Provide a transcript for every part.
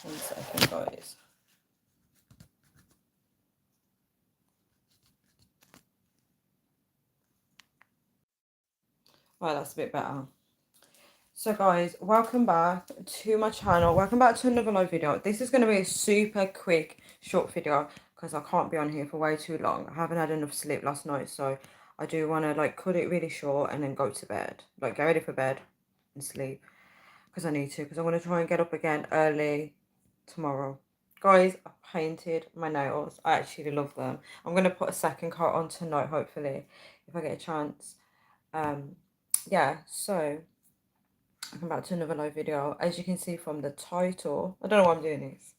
1 second, guys. Right, that's a bit better. So guys, welcome back to my channel. Welcome back to another live video. This is going to be a super quick, short video because I can't be on here for way too long. I haven't had enough sleep last night, so I do want to like cut it really short and then go to bed. Like get ready for bed and sleep because I need to, because I want to try and get up again early tomorrow. Guys, I painted my nails. I actually love them. I'm going to put a second coat on tonight, hopefully, if I get a chance. Yeah, so welcome back to another live video. As you can see from the title, I don't know why I'm doing this.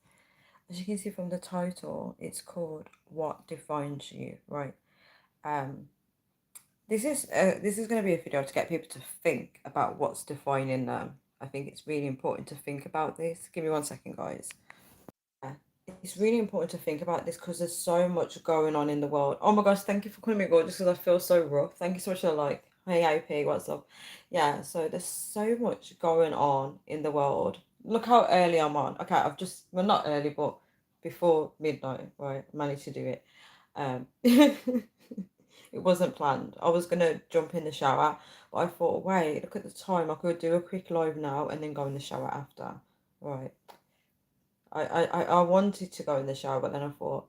As you can see from the title, it's called What Defines You, right? This is going to be a video to get people to think about what's defining them. I think it's really important to think about this. Give me 1 second, guys. Yeah, it's really important to think about this because there's so much going on in the world. Oh my gosh, thank you for calling me gorgeous because I feel so rough. Thank you so much for the like. Hey AP, what's up? Yeah, so there's so much going on in the world. Look how early I'm on. Okay, I've just, well, not early, but before midnight, right? I managed to do it. It wasn't planned. I was gonna jump in the shower, but I thought, wait, look at the time. I could do a quick live now and then go in the shower after. Right. I wanted to go in the shower, but then I thought,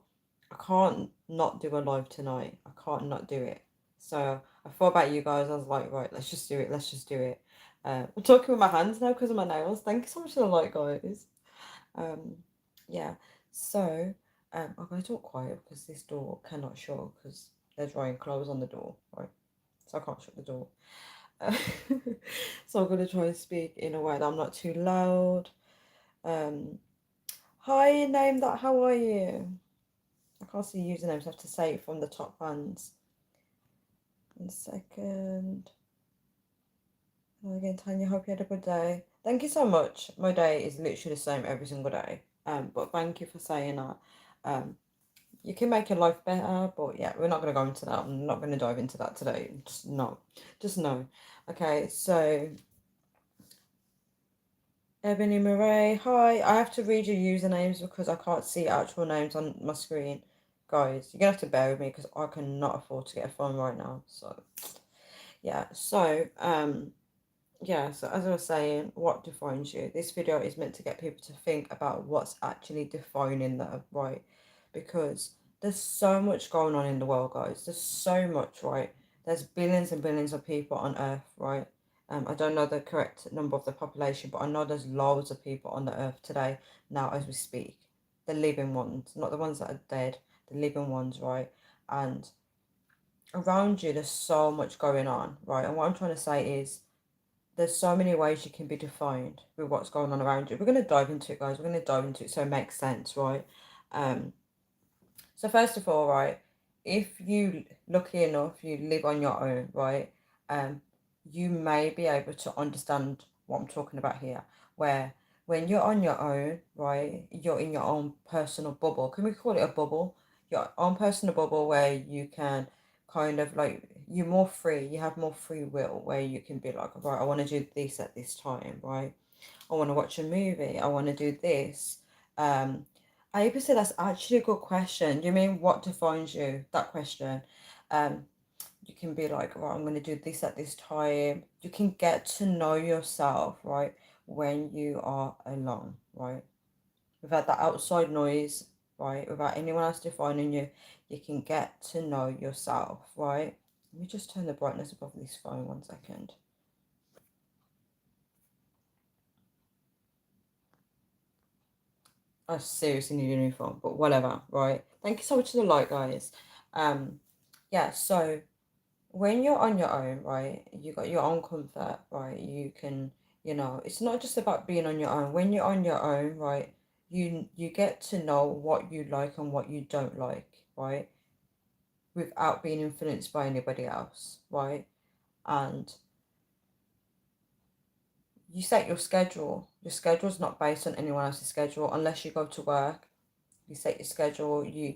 I can't not do a live tonight. I can't not do it. So I thought about you guys. I was like, right, let's just do it. Let's just do it. I'm talking with my hands now because of my nails. Thank you so much for the like, guys. Um, yeah. So I'm going to talk quiet because this door cannot shut because there's drying clothes on the door, right? So I can't shut the door. So I'm going to try and speak in a way that I'm not too loud. Hi, name that. How are you? I can't see usernames. I have to say it from the top ones. 1 second. Hello again, Tanya. Hope you had a good day. Thank you so much. My day is literally the same every single day. But thank you for saying that. You can make your life better, but yeah, we're not going to go into that. I'm not going to dive into that today. Just no. Just no. Okay, so Ebony Murray, hi. I have to read your usernames because I can't see actual names on my screen. Guys, you're going to have to bear with me because I cannot afford to get a phone right now. So, yeah. So, yeah. So, as I was saying, what defines you? This video is meant to get people to think about what's actually defining them, right? Because there's so much going on in the world, guys. There's so much, right? There's billions and billions of people on Earth, right? I don't know the correct number of the population, but I know there's loads of people on the earth today, now as we speak. The living ones, not the ones that are dead, the living ones, right? And around you, there's so much going on, right? And what I'm trying to say is there's so many ways you can be defined with what's going on around you. We're going to dive into it, guys. We're going to dive into it so it makes sense, right? So first of all, right, if you lucky enough you live on your own, right, you may be able to understand what I'm talking about here. Where when you're on your own, right, you're in your own personal bubble. Can we call it a bubble? Your own personal bubble where you can kind of like you're more free. You have more free will where you can be like, right, I want to do this at this time, right? I want to watch a movie. I want to do this. I even say that's actually a good question. You mean what defines you? That question. Um, you can be like, right, I'm going to do this at this time. You can get to know yourself, right, when you are alone, right? Without that outside noise, right? Without anyone else defining you, you can get to know yourself, right? Let me just turn the brightness above this phone 1 second. I seriously need a new phone, but whatever, right? Thank you so much for the like, guys. Yeah, so when you're on your own, right, you got your own comfort, right? You can, it's not just about being on your own. When you're on your own, right, you get to know what you like and what you don't like, right? Without being influenced by anybody else, right? And you set your schedule. Your schedule's not based on anyone else's schedule unless you go to work. You set your schedule. You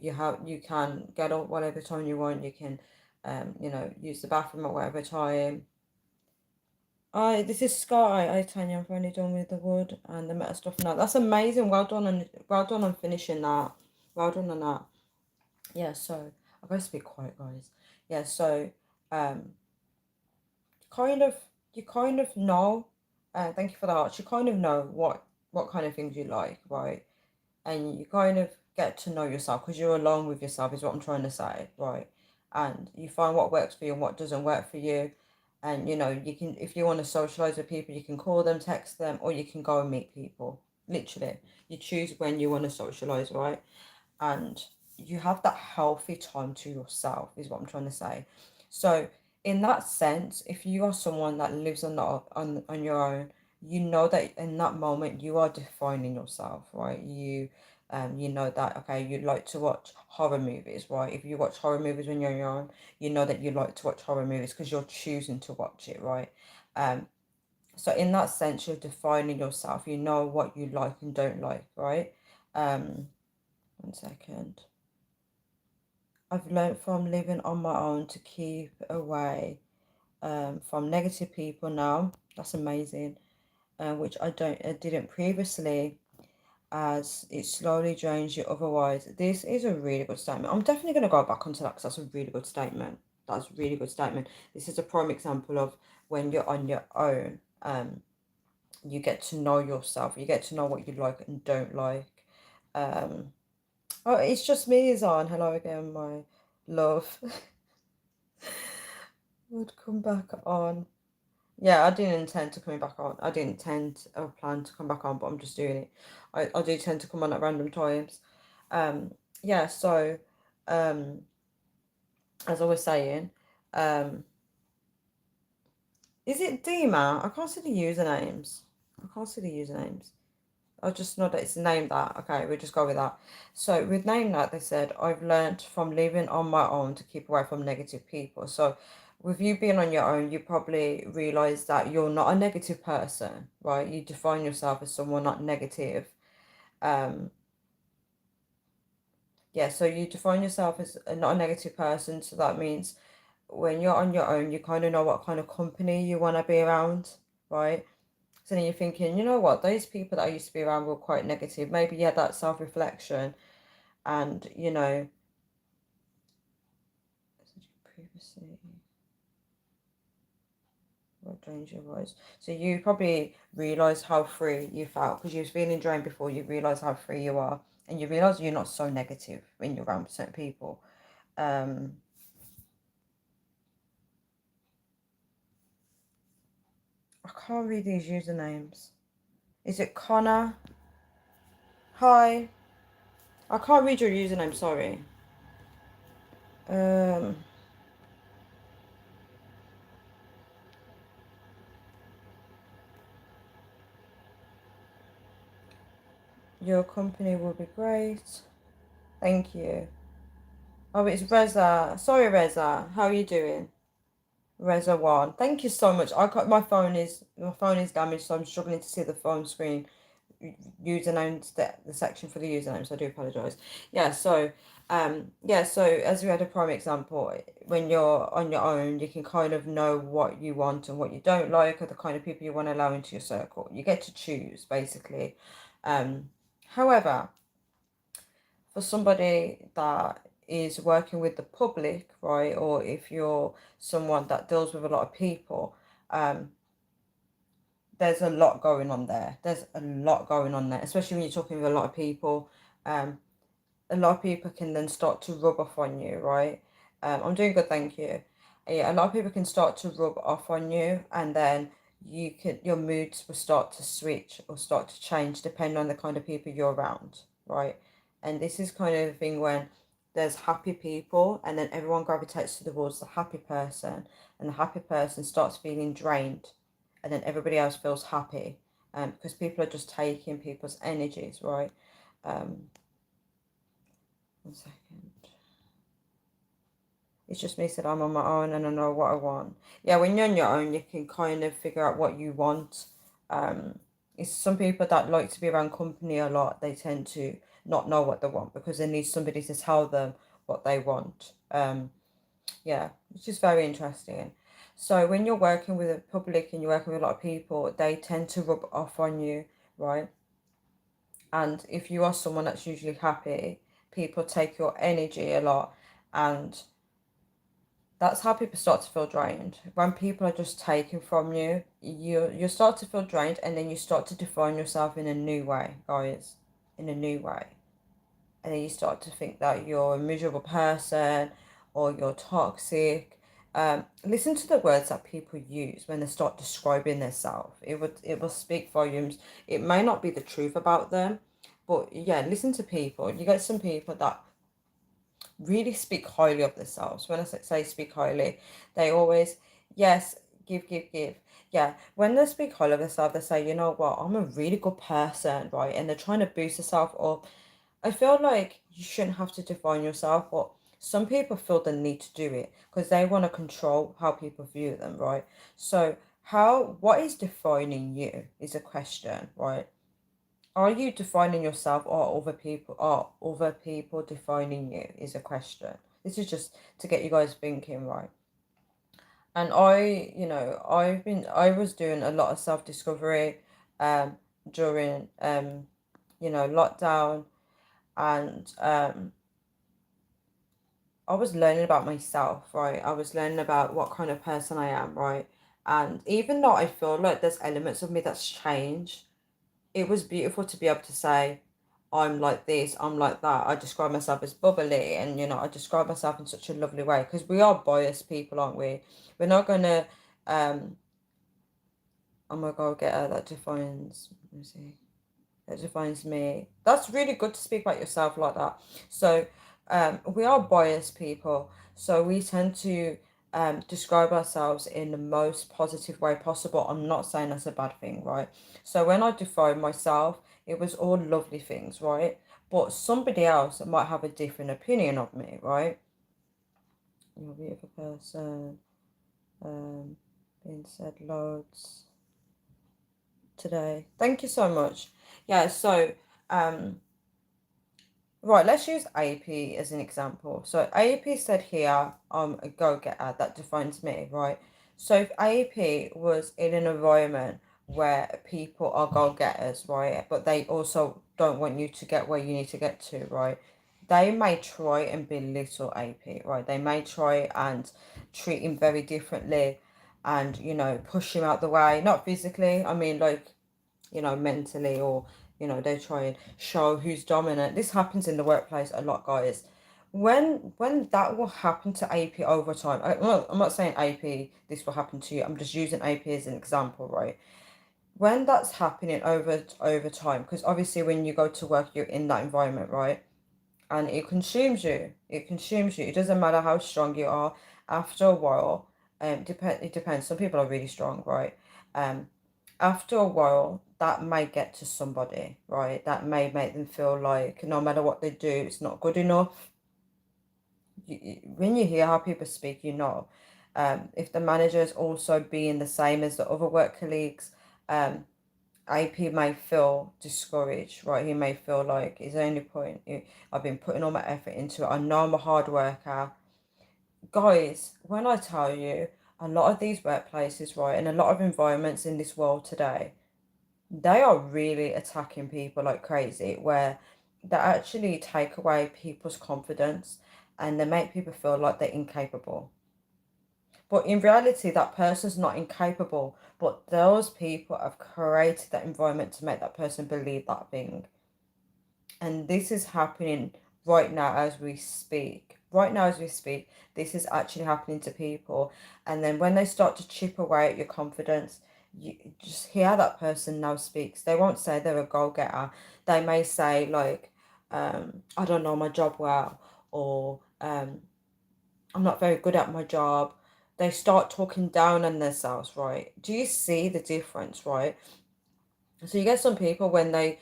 can get up whatever time you want. You can use the bathroom at whatever time. This is Sky. Tanya, I'm finally done with the wood and the metal stuff now. That's amazing. Well done on finishing that. Well done on that. Yeah, so I've got to speak quiet, guys. Yeah, so um kind of you kind of know, thank you for that. You kind of know what kind of things you like, right? And you kind of get to know yourself because you're alone with yourself is what I'm trying to say, right? And you find what works for you and what doesn't work for you. And you can, if you want to socialize with people, you can call them, text them, or you can go and meet people. Literally, you choose when you want to socialize, right? And you have that healthy time to yourself is what I'm trying to say. So in that sense, if you are someone that lives on your own, you know that in that moment you are defining yourself, right? You know that, okay, you like to watch horror movies, right? If you watch horror movies when you're on your own, you know that you like to watch horror movies because you're choosing to watch it, right? So in that sense, you're defining yourself. You know what you like and don't like, right? 1 second. I've learned from living on my own to keep away from negative people now. That's amazing. Which I didn't previously, as it slowly drains you otherwise. This is a really good statement. I'm definitely going to go back onto that because that's a really good statement. That's a really good statement. This is a prime example of when you're on your own. You get to know yourself. You get to know what you like and don't like. Um, oh, it's just me, Izan. Hello again, my love. Would come back on. Yeah, I didn't intend to coming back on. I didn't intend or plan to come back on, but I'm just doing it. I do tend to come on at random times. Yeah, so um as I was saying, um is it Dima? I can't see the usernames. I can't see the usernames. I just know that it's named that. Okay, we'll just go with that. So with name that, they said, I've learned from living on my own to keep away from negative people. So with you being on your own, you probably realize that you're not a negative person, right? You define yourself as someone not negative. Um, yeah, so you define yourself as not a negative person. So that means when you're on your own, you kind of know what kind of company you want to be around, right? So then you're thinking, you know what, those people that I used to be around were quite negative. Maybe you had that self-reflection and, previously, what drained your voice? So you probably realise how free you felt because you was feeling drained before. You realise how free you are and you realise you're not so negative when you're around certain people. Um, I can't read these usernames. Is it Connor? Hi. I can't read your username, sorry. Um, your company will be great. Thank you. Oh, it's Reza. Sorry, Reza. How are you doing? Reza one. Thank you so much. I got my phone is damaged, so I'm struggling to see the phone screen usernames, the section for the usernames. So I do apologize. Yeah. So as we had a prime example, when you're on your own, you can kind of know what you want and what you don't like, or the kind of people you want to allow into your circle. You get to choose basically. However, for somebody that is working with the public, right, or if you're someone that deals with a lot of people, um, there's a lot going on there. There's a lot going on there, especially when you're talking with a lot of people. Um, a lot of people can then start to rub off on you, right? I'm doing good, thank you. Yeah, a lot of people can start to rub off on you, and then your moods will start to switch or start to change depending on the kind of people you're around, right? And this is kind of the thing when there's happy people, and then everyone gravitates towards the happy person, and the happy person starts feeling drained, and then everybody else feels happy, because people are just taking people's energies, right? Um, 1 second. It's just me said I'm on my own and I know what I want. Yeah, when you're on your own, you can kind of figure out what you want. Um, it's some people that like to be around company a lot. They tend to not know what they want because they need somebody to tell them what they want. Yeah, which is very interesting. So when you're working with the public and you're working with a lot of people, they tend to rub off on you, right? And if you are someone that's usually happy, people take your energy a lot, and that's how people start to feel drained. When people are just taking from you, you start to feel drained, and then you start to define yourself in a new way, guys, in a new way. And then you start to think that you're a miserable person or you're toxic. Listen to the words that people use when they start describing themselves. It will speak volumes. It may not be the truth about them, but yeah, listen to people. You get some people that really speak highly of themselves. When I say speak highly, they always, yes, give, give, give. Yeah, when they speak highly of themselves, they say, you know what, I'm a really good person, right? And they're trying to boost themselves up. I feel like you shouldn't have to define yourself, but some people feel the need to do it because they want to control how people view them, right? So, what is defining you is a question, right? Are you defining yourself, or other people defining you is a question. This is just to get you guys thinking, right? And I was doing a lot of self-discovery during lockdown, and I was learning about myself, right? I was learning about what kind of person I am, right? And even though I feel like there's elements of me that's changed, it was beautiful to be able to say, I'm like this, I'm like that. I describe myself as bubbly, and I describe myself in such a lovely way because we are biased people, aren't we? We're not gonna, um, oh my God, get her, that defines, let me see, that defines me. That's really good to speak about yourself like that. So, we are biased people, so we tend to describe ourselves in the most positive way possible. I'm not saying that's a bad thing, right? So when I define myself, it was all lovely things, right? But somebody else might have a different opinion of me, right? You're a beautiful person. Um, being said loads today. Thank you so much. Yeah, so um right, let's use AP as an example. So AP said here, I'm a go-getter, that defines me, right? So if AP was in an environment where people are go-getters, right, but they also don't want you to get where you need to get to, right? They may try and belittle AP, right? They may try and treat him very differently and, push him out the way. Not physically, I mean, like, mentally, or they try and show who's dominant. This happens in the workplace a lot, guys. When that will happen to AP over time, I'm not saying AP this will happen to you, I'm just using AP as an example, right? When that's happening over time, because obviously when you go to work, you're in that environment, right? And it consumes you. It doesn't matter how strong you are. After a while, it depends. Some people are really strong, right? um After a while, that may get to somebody, right? That may make them feel like no matter what they do, it's not good enough. When you hear how people speak, if the manager is also being the same as the other work colleagues, um, AP may feel discouraged, right? He may feel like it's only point. I've been putting all my effort into it. I know I'm a hard worker. Guys, when I tell you, a lot of these workplaces, right, and a lot of environments in this world today, they are really attacking people like crazy, where they actually take away people's confidence and they make people feel like they're incapable. But in reality, that person's not incapable, but those people have created that environment to make that person believe that thing. And this is happening right now as we speak. Right now, as we speak, this is actually happening to people. And then when they start to chip away at your confidence, you just hear that person now speaks. They won't say they're a goal getter. They may say, like, I don't know my job well, or I'm not very good at my job. They start talking down on themselves, right? Do you see the difference, right? So you get some people when they're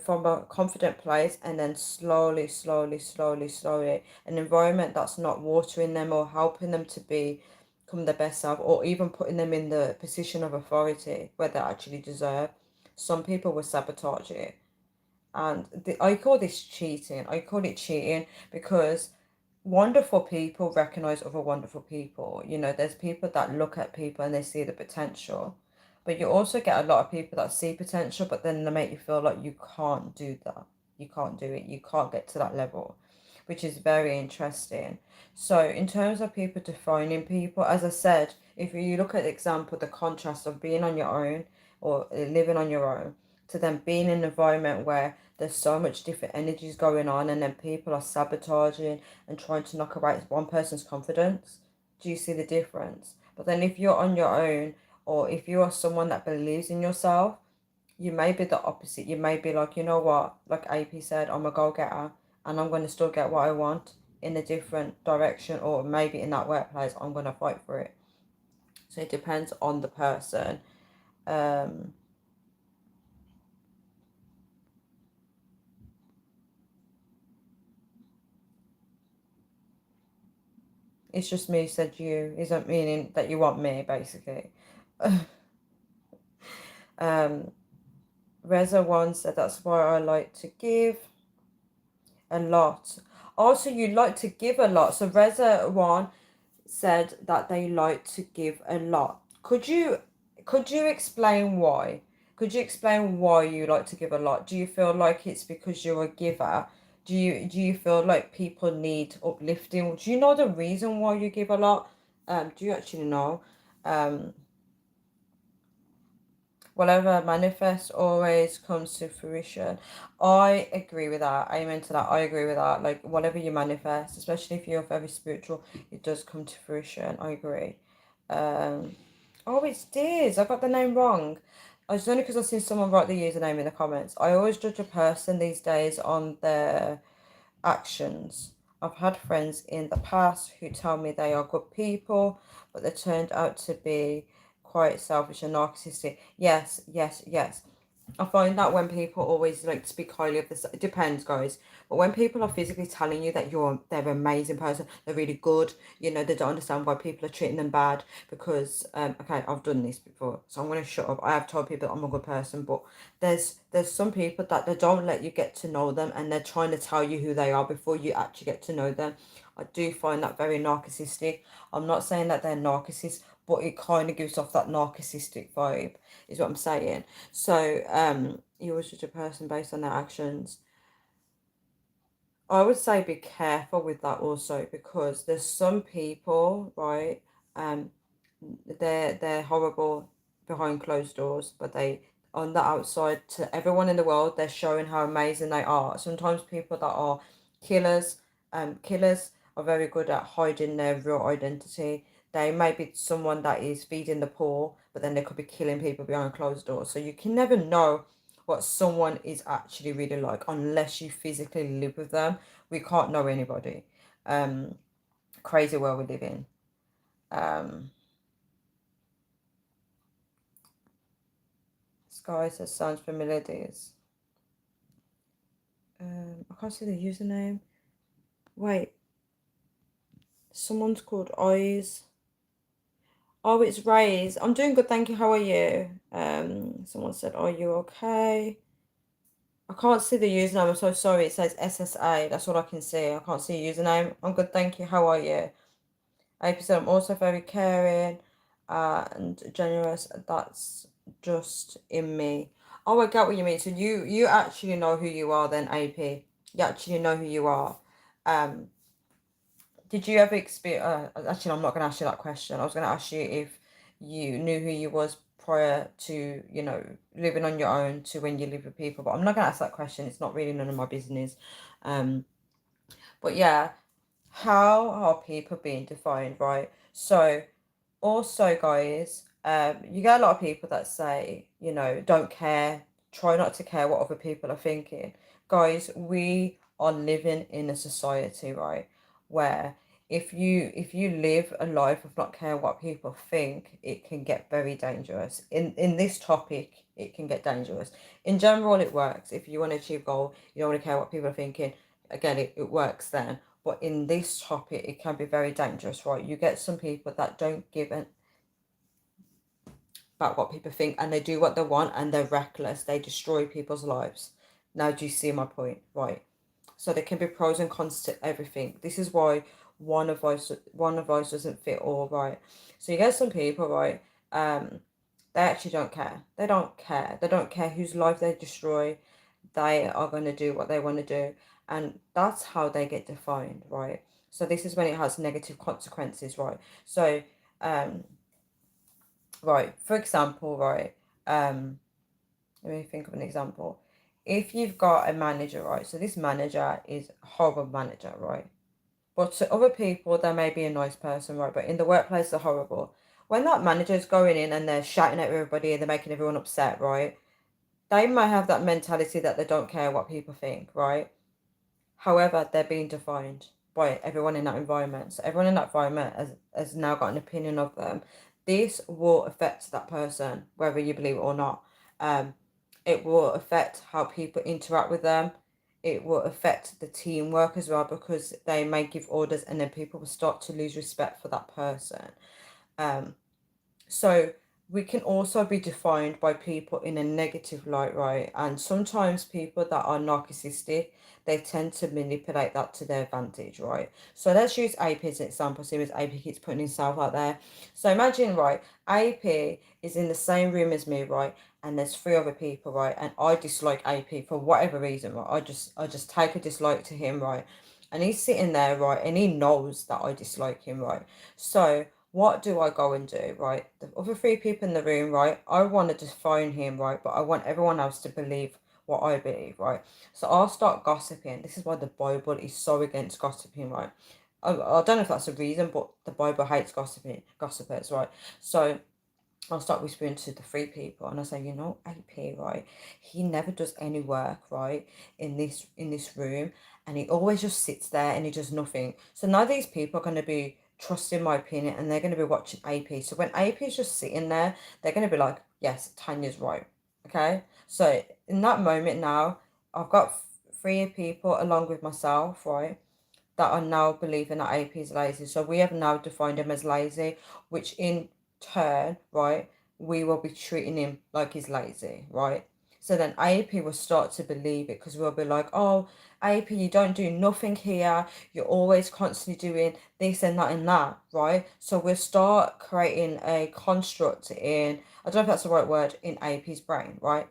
from a confident place, and then slowly, slowly, slowly, slowly, an environment that's not watering them or helping them to become the best self, or even putting them in the position of authority where they actually deserve. Some people will sabotage it, and I call this cheating. I call it cheating because wonderful people recognize other wonderful people. You know, there's people that look at people and they see the potential, but you also get a lot of people that see potential, but then they make you feel like you can't do that. You can't do it. You can't get to that level, which is very interesting. So, in terms of people defining people, as I said, if you look at the example, the contrast of being on your own or living on your own to then being in an environment where there's so much different energies going on and then people are sabotaging and trying to knock away one person's confidence. Do you see the difference? But then if you're on your own or if you are someone that believes in yourself, you may be the opposite. You may be like, you know what, like AP said, I'm a go-getter and I'm going to still get what I want in a different direction, or maybe in that workplace, I'm going to fight for it. So it depends on the person. Um, it's just me said you, isn't meaning that you want me, basically. um, Reza one said that's why I like to give a lot. Also, you like to give a lot. So Reza one said that they like to give a lot. Could you explain why? Could you explain why you like to give a lot? Do you feel like it's because you're a giver? Do you feel like people need uplifting? Do you know the reason why you give a lot? Do you actually know? Um, Whatever manifests always comes to fruition. I agree with that. Amen to that. I agree with that. Like whatever you manifest, especially if you're very spiritual, it does come to fruition. I agree. Um, oh, it's Diz. I got the name wrong. It's only because I've seen someone write the username in the comments. I always judge a person these days on their actions. I've had friends in the past who tell me they are good people, but they turned out to be quite selfish and narcissistic. Yes, yes, yes. I find that when people always like to speak highly of this, it depends, guys. But when people are physically telling you that they're an amazing person, they're really good, they don't understand why people are treating them bad because okay, I've done this before, so I'm gonna shut up. I have told people I'm a good person, but there's some people that they don't let you get to know them and they're trying to tell you who they are before you actually get to know them. I do find that very narcissistic. I'm not saying that they're narcissists, but it kind of gives off that narcissistic vibe, is what I'm saying. So, you always judge a person based on their actions. I would say be careful with that also because there's some people, right? Um, they're horrible behind closed doors, but they on the outside to everyone in the world they're showing how amazing they are. Sometimes people that are killers, killers are very good at hiding their real identity. They may be someone that is feeding the poor, but then they could be killing people behind closed doors. So you can never know what someone is actually really like unless you physically live with them. We can't know anybody. Um, Crazy world we live in. Um, Sky says sounds familiar. This. I can't see the username. Wait, someone's called Eyes. Oh, it's Rays. I'm doing good, thank you. How are you? Someone said, "Are you okay?" I can't see the username. I'm so sorry. It says SSA. That's all I can see. I can't see a username. I'm good, thank you. How are you? AP said, "I'm also very caring and generous. That's just in me." Oh, I get what you mean. So you actually know who you are then, AP. You actually know who you are. Um, Did you ever experience? Actually, I'm not going to ask you that question. I was going to ask you if you knew who you was prior to, living on your own to when you live with people. But I'm not going to ask that question. It's not really none of my business. Um, but yeah, how are people being defined, right? So also, guys, you get a lot of people that say, don't care, try not to care what other people are thinking. Guys, we are living in a society, right, where if you live a life of not caring what people think, it can get very dangerous. In this topic, it can get dangerous. In general, it works. If you want to achieve goal, you don't want to care what people are thinking. Again, it works then. But in this topic, it can be very dangerous, right? You get some people that don't give an about what people think and they do what they want and they're reckless. They destroy people's lives. Now, do you see my point? Right. So there can be pros and cons to everything. This is why one of us doesn't fit all, right? So you get some people, right? They actually don't care. They don't care. They don't care whose life they destroy. They are going to do what they want to do, and that's how they get defined, right? So this is when it has negative consequences, right? So, um, right, for example, right, let me think of an example. If you've got a manager, right, so this manager is a horrible manager, right? But to other people, they may be a nice person, right? But in the workplace, they're horrible. When that manager's going in and they're shouting at everybody and they're making everyone upset, right? They might have that mentality that they don't care what people think, right? However, they're being defined by everyone in that environment. So everyone in that environment has now got an opinion of them. This will affect that person, whether you believe it or not. Um, it will affect how people interact with them. It will affect the teamwork as well, because they may give orders and then people will start to lose respect for that person. Um, so we can also be defined by people in a negative light, right? And sometimes people that are narcissistic, they tend to manipulate that to their advantage, right? So let's use AP as an example, seeing as AP keeps putting himself out there. So imagine, right, AP is in the same room as me, right? And there's three other people, right? And I dislike AP for whatever reason, right? I just take a dislike to him, right? And he's sitting there, right? And he knows that I dislike him, right? So what do I go and do, right? The other three people in the room, right? I want to define him, right? But I want everyone else to believe what I believe, right? So I'll start gossiping. This is why the Bible is so against gossiping, right? I don't know if that's a reason, but the Bible hates gossipers, right? So I'll start whispering to the three people and I say, you know, AP, right? He never does any work, right, in this room, and he always just sits there and he does nothing. So now these people are going to be trusting my opinion and they're going to be watching AP. So when AP is just sitting there, they're going to be like, yes, Tanya's right. Okay. So in that moment now, I've got three people along with myself, right, that are now believing that AP is lazy. So we have now defined him as lazy, which in turn, right, we will be treating him like he's lazy, right? So then AP will start to believe it, because we'll be like, oh, AP, you don't do nothing here. You're always constantly doing this and that, right? So we'll start creating a construct in, I don't know if that's the right word, in AP's brain, right?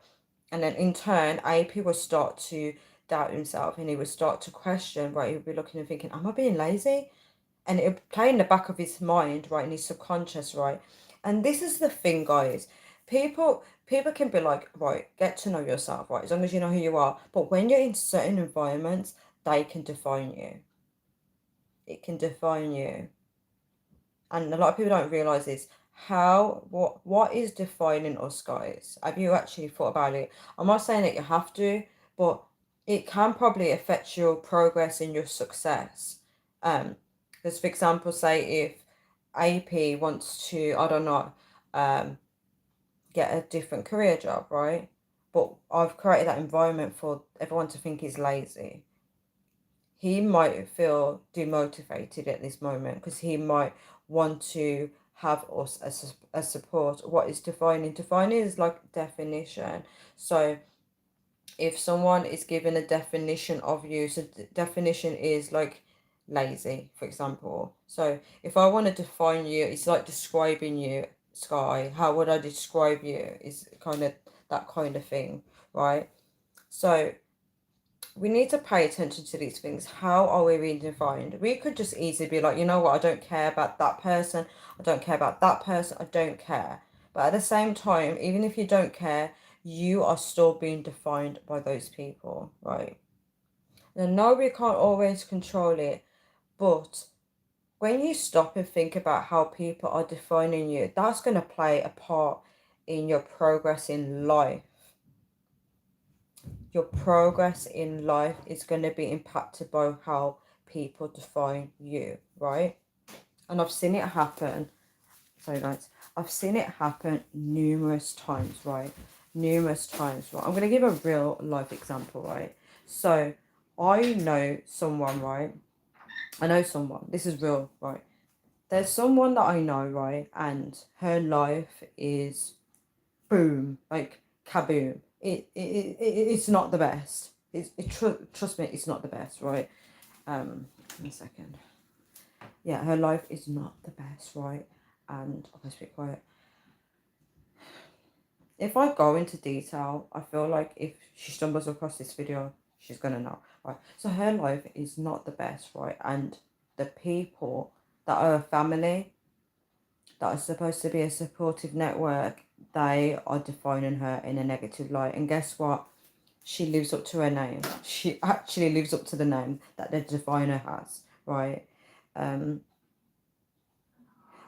And then in turn, AP will start to doubt himself and he would start to question, right? He would be looking and thinking, am I being lazy? And it would play in the back of his mind, right, in his subconscious, right? And this is the thing, guys. People can be like, right, get to know yourself, right, as long as you know who you are. But when you're in certain environments, they can define you. It can define you. And a lot of people don't realize this. What is defining us, guys? Have you actually thought about it? I'm not saying that you have to, but it can probably affect your progress and your success. Because for example, say if AP wants to, I don't know, get a different career job, right? But I've created that environment for everyone to think he's lazy. He might feel demotivated at this moment because he might want to have us as a support. What is defining? Defining is like definition. So if someone is given a definition of you, so the definition is like lazy, for example. So if I want to define you, it's like describing you, Sky. How would I describe you? Is kind of that kind of thing, right? So we need to pay attention to these things. How are we being defined? We could just easily be like, you know what, I don't care about that person. I don't care about that person. I don't care. But at the same time, even if you don't care, you are still being defined by those people, right? Now, no, we can't always control it, but when you stop and think about how people are defining you, that's going to play a part in your progress in life. Your progress in life is going to be impacted by how people define you, right? And I've seen it happen. Sorry, guys. I've seen it happen numerous times, right? Numerous times, right? I'm going to give a real life example, right? So I know someone, right? I know someone. This is real, right? There's someone that I know, right? And her life is boom, like kaboom. It's not the best. trust me, it's not the best, right? In a second. Yeah, her life is not the best, right? And I'm gonna speak quiet. If I go into detail, I feel like if she stumbles across this video, she's gonna know, right? So her life is not the best, right? And the people that are a family, that are supposed to be a supportive network, they are defining her in a negative light. And guess what? She lives up to her name. She actually lives up to the name that the definer has, right?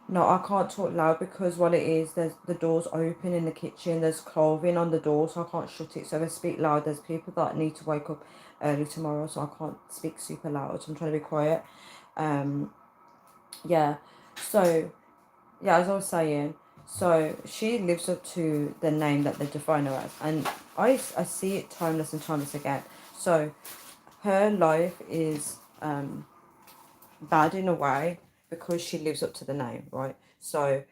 No, I can't talk loud because what it is, there's the door's open in the kitchen. There's clothing on the door, so I can't shut it. So if I speak loud, there's people that need to wake up early tomorrow, so I can't speak super loud. So I'm trying to be quiet. Yeah. So yeah, as I was saying, so she lives up to the name that they define her as, and I see it timeless and timeless again. So her life is bad in a way because she lives up to the name, right? So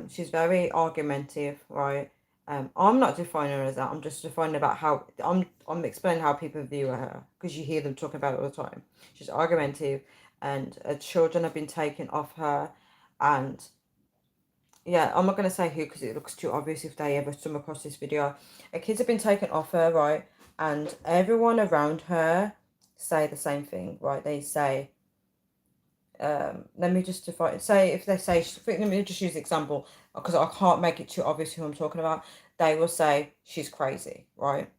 she's very argumentative, right? I'm not defining her as that. I'm just defining about how I'm explaining how people view her because you hear them talking about it all the time. She's argumentative, and children have been taken off her, and yeah, I'm not gonna say who because it looks too obvious if they ever come across this video. Kids have been taken off her, right? And everyone around her say the same thing, right? They say let me just define, say if they say, let me just use the example because I can't make it too obvious who I'm talking about. They will say she's crazy, right?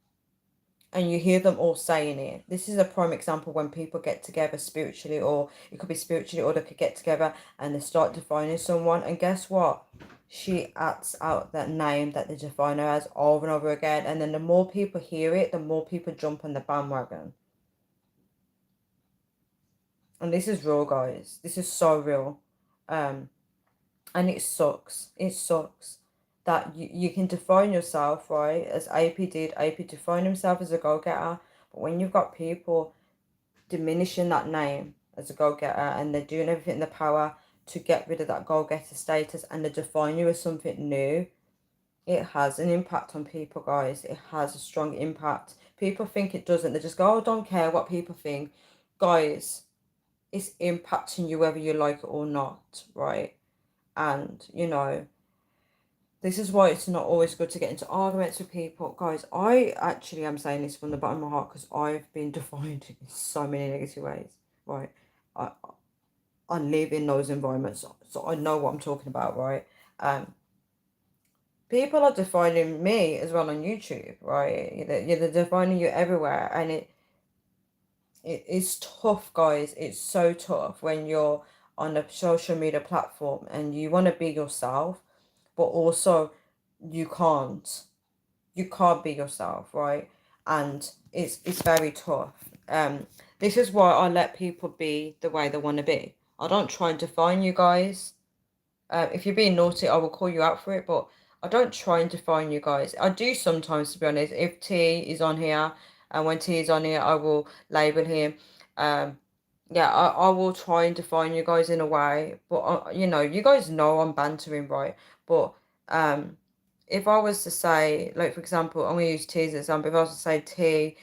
And you hear them all saying it. This is a prime example when people get together spiritually, or it could be spiritually, or they could get together and they start defining someone, and guess what? She acts out that name that they define her as over and over again, and then the more people hear it, the more people jump on the bandwagon. And this is real, guys. This is so real. And it sucks. It sucks that you can define yourself, right? As AP did. AP defined himself as a go-getter. But when you've got people diminishing that name as a go-getter and they're doing everything in their power to get rid of that go-getter status and they define you as something new, it has an impact on people, guys. It has a strong impact. People think it doesn't. They just go, oh, don't care what people think. Guys, it's impacting you whether you like it or not, right? And, this is why it's not always good to get into arguments with people. Guys, I actually am saying this from the bottom of my heart because I've been defined in so many negative ways, right? I, I live in those environments, so I know what I'm talking about, right? People are defining me as well on YouTube, right? They're defining you everywhere, and it is tough, guys. It's so tough when you're on a social media platform and you want to be yourself, but also you can't. You can't be yourself, right? And it's very tough. This is why I let people be the way they want to be. I don't try and define you guys. If you're being naughty, I will call you out for it, but I don't try and define you guys. I do sometimes, to be honest. If T is on here, and when T is on here, I will label him. Um, yeah, I will try and define you guys in a way, but you guys know I'm bantering, right? But if I was to say, like for example, I'm gonna use T as an example. If I was to say T,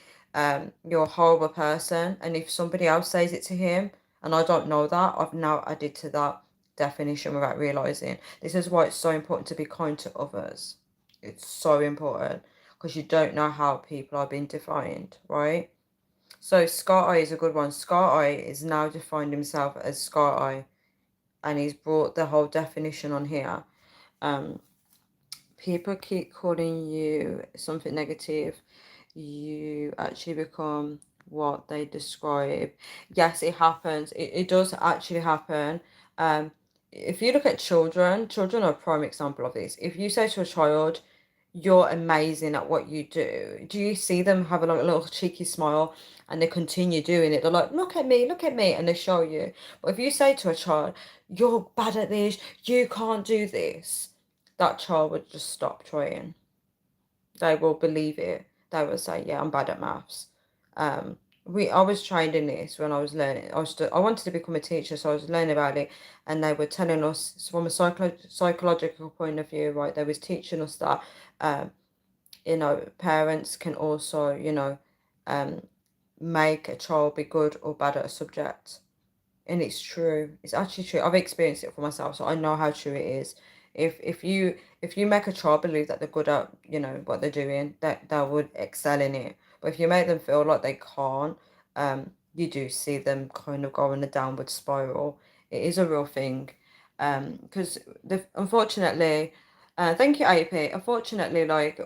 you're a horrible person, and if somebody else says it to him, and I don't know that, I've now added to that definition without realizing. This is why it's so important to be kind to others. It's so important because you don't know how people are being defined, right? So Scar Eye is a good one. Scar Eye is now defined himself as Scar Eye, and he's brought the whole definition on here. People keep calling you something negative, you actually become what they describe. Yes, it happens. It does actually happen. If you look at children are a prime example of this. If you say to a child, you're amazing at what you do you see them have a little cheeky smile and they continue doing it? They're like, look at me, and they show you. But if you say to a child, you're bad at this, you can't do this, that child would just stop trying. They will believe it. They will say, yeah, I'm bad at maths. I was trained in this when I was learning. I wanted to become a teacher, so I was learning about it, and they were telling us from a psychological point of view, right? They was teaching us that, parents can also, make a child be good or bad at a subject. And it's true. It's actually true. I've experienced it for myself, so I know how true it is. If you make a child believe that they're good at, what they're doing, that they would excel in it. But if you make them feel like they can't, you do see them kind of go in a downward spiral. It is a real thing. Because unfortunately, thank you, AP. Unfortunately, like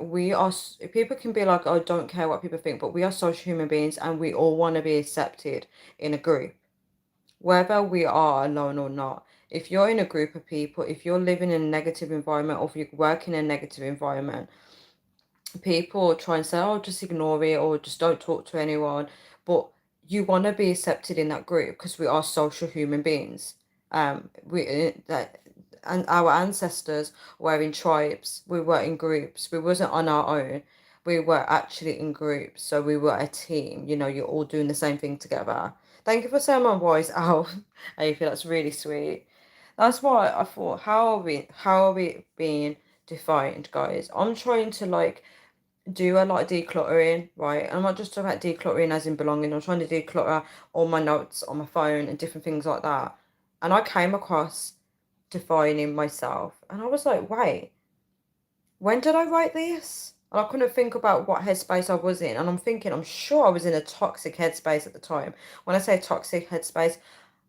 people can be like, "Oh, don't care what people think," but we are social human beings, and we all want to be accepted in a group, whether we are alone or not. If you're in a group of people, if you're living in a negative environment, or if you work in a negative environment, people try and say, "Oh, just ignore it," or just don't talk to anyone. But you want to be accepted in that group because we are social human beings. That and our ancestors were in tribes. We were in groups. We wasn't on our own. We were actually in groups. So we were a team. You're all doing the same thing together. Thank you for saying my voice out. I feel that's really sweet. That's why I thought, how are we being defined, guys? I'm trying to do a lot of decluttering, right? And I'm not just talking about decluttering as in belonging. I'm trying to declutter all my notes on my phone and different things like that. And I came across defining myself, and I was like, wait, when did I write this? And I couldn't think about what headspace I was in. And I'm thinking, I'm sure I was in a toxic headspace at the time. When I say toxic headspace,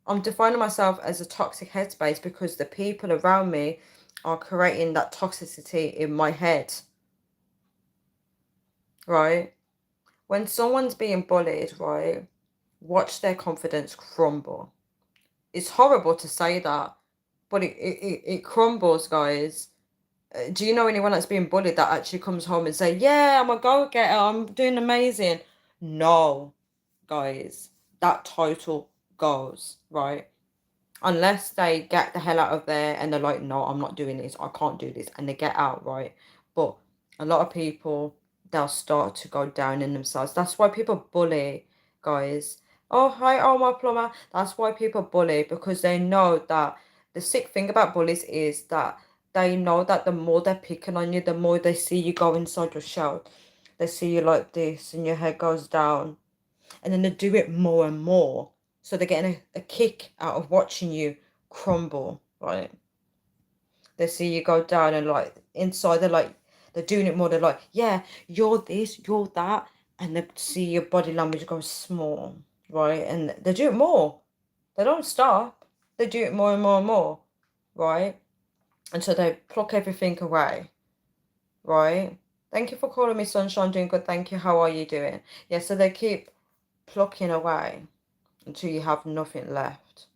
I'm defining myself as a toxic headspace because the people around me are creating that toxicity in my head, right? When someone's being bullied, right, watch their confidence crumble. It's horrible to say that, but it crumbles, guys. Do you know anyone that's being bullied that actually comes home and say, "Yeah, I'm a go-getter, I'm doing amazing"? No, guys, that total goes, right? Unless they get the hell out of there and they're like, "No, I'm not doing this, I can't do this," and they get out, right? But a lot of people, they'll start to go down in themselves. That's why people bully, guys. Oh, hi, oh, my plumber. That's why people bully, because they know that the sick thing about bullies is that they know that the more they're picking on you, the more they see you go inside your shell. They see you like this and your head goes down, and then they do it more and more. So they're getting a kick out of watching you crumble, right? They see you go down, and inside they're doing it more. They're like, yeah, you're this, you're that, and they see your body language go small, right? And they do it more. They don't stop. They do it more and more and more, right? And so they pluck everything away, right? Thank you for calling me Sunshine. Doing good, thank you. How are you doing? Yeah, so they keep plucking away until you have nothing left,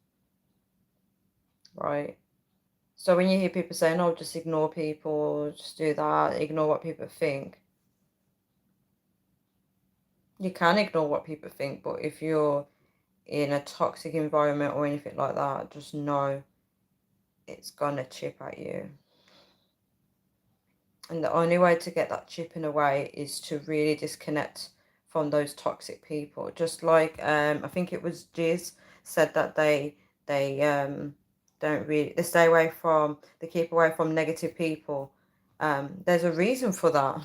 right? So when you hear people saying, "Oh, just ignore people, just do that, ignore what people think," you can ignore what people think, but if you're in a toxic environment or anything like that, just know it's gonna chip at you. And the only way to get that chipping away is to really disconnect from those toxic people. Just like I think it was Jiz said that they don't really, they stay away from, they keep away from negative people. There's a reason for that.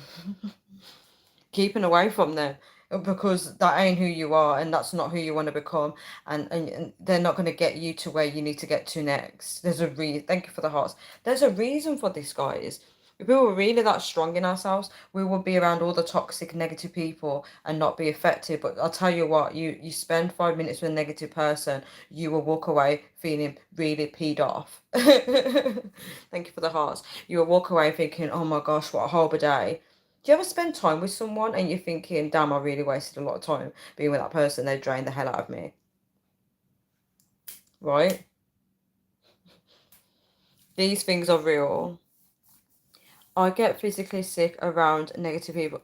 Keeping away from them, because that ain't who you are, and that's not who you want to become, and they're not going to get you to where you need to get to next. There's a reason. Thank you for the hearts. There's a reason for this, guys. If we were really that strong in ourselves, we would be around all the toxic negative people and not be affected. But I'll tell you what, you spend 5 minutes with a negative person, you will walk away feeling really peed off. Thank you for the hearts. You will walk away thinking, "Oh my gosh, what a horrible day." Do you ever spend time with someone and you're thinking, "Damn, I really wasted a lot of time being with that person. They drained the hell out of me." Right? These things are real. I get physically sick around negative people.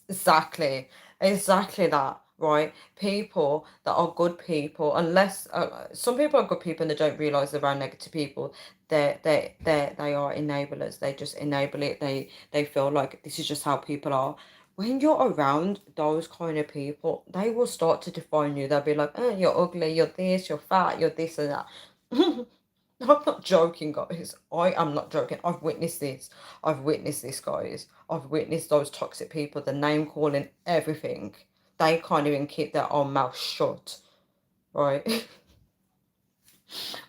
Exactly. Exactly that, right? People that are good people, unless some people are good people and they don't realize they're around negative people. They are enablers. They just enable it. They feel like this is just how people are. When you're around those kind of people, they will start to define you. They'll be like, "Oh, you're ugly, you're this, you're fat, you're this and that." I'm not joking, guys. I am not joking. I've witnessed this. I've witnessed this, guys. I've witnessed those toxic people, the name calling, everything. they can't even keep their own mouth shut, right?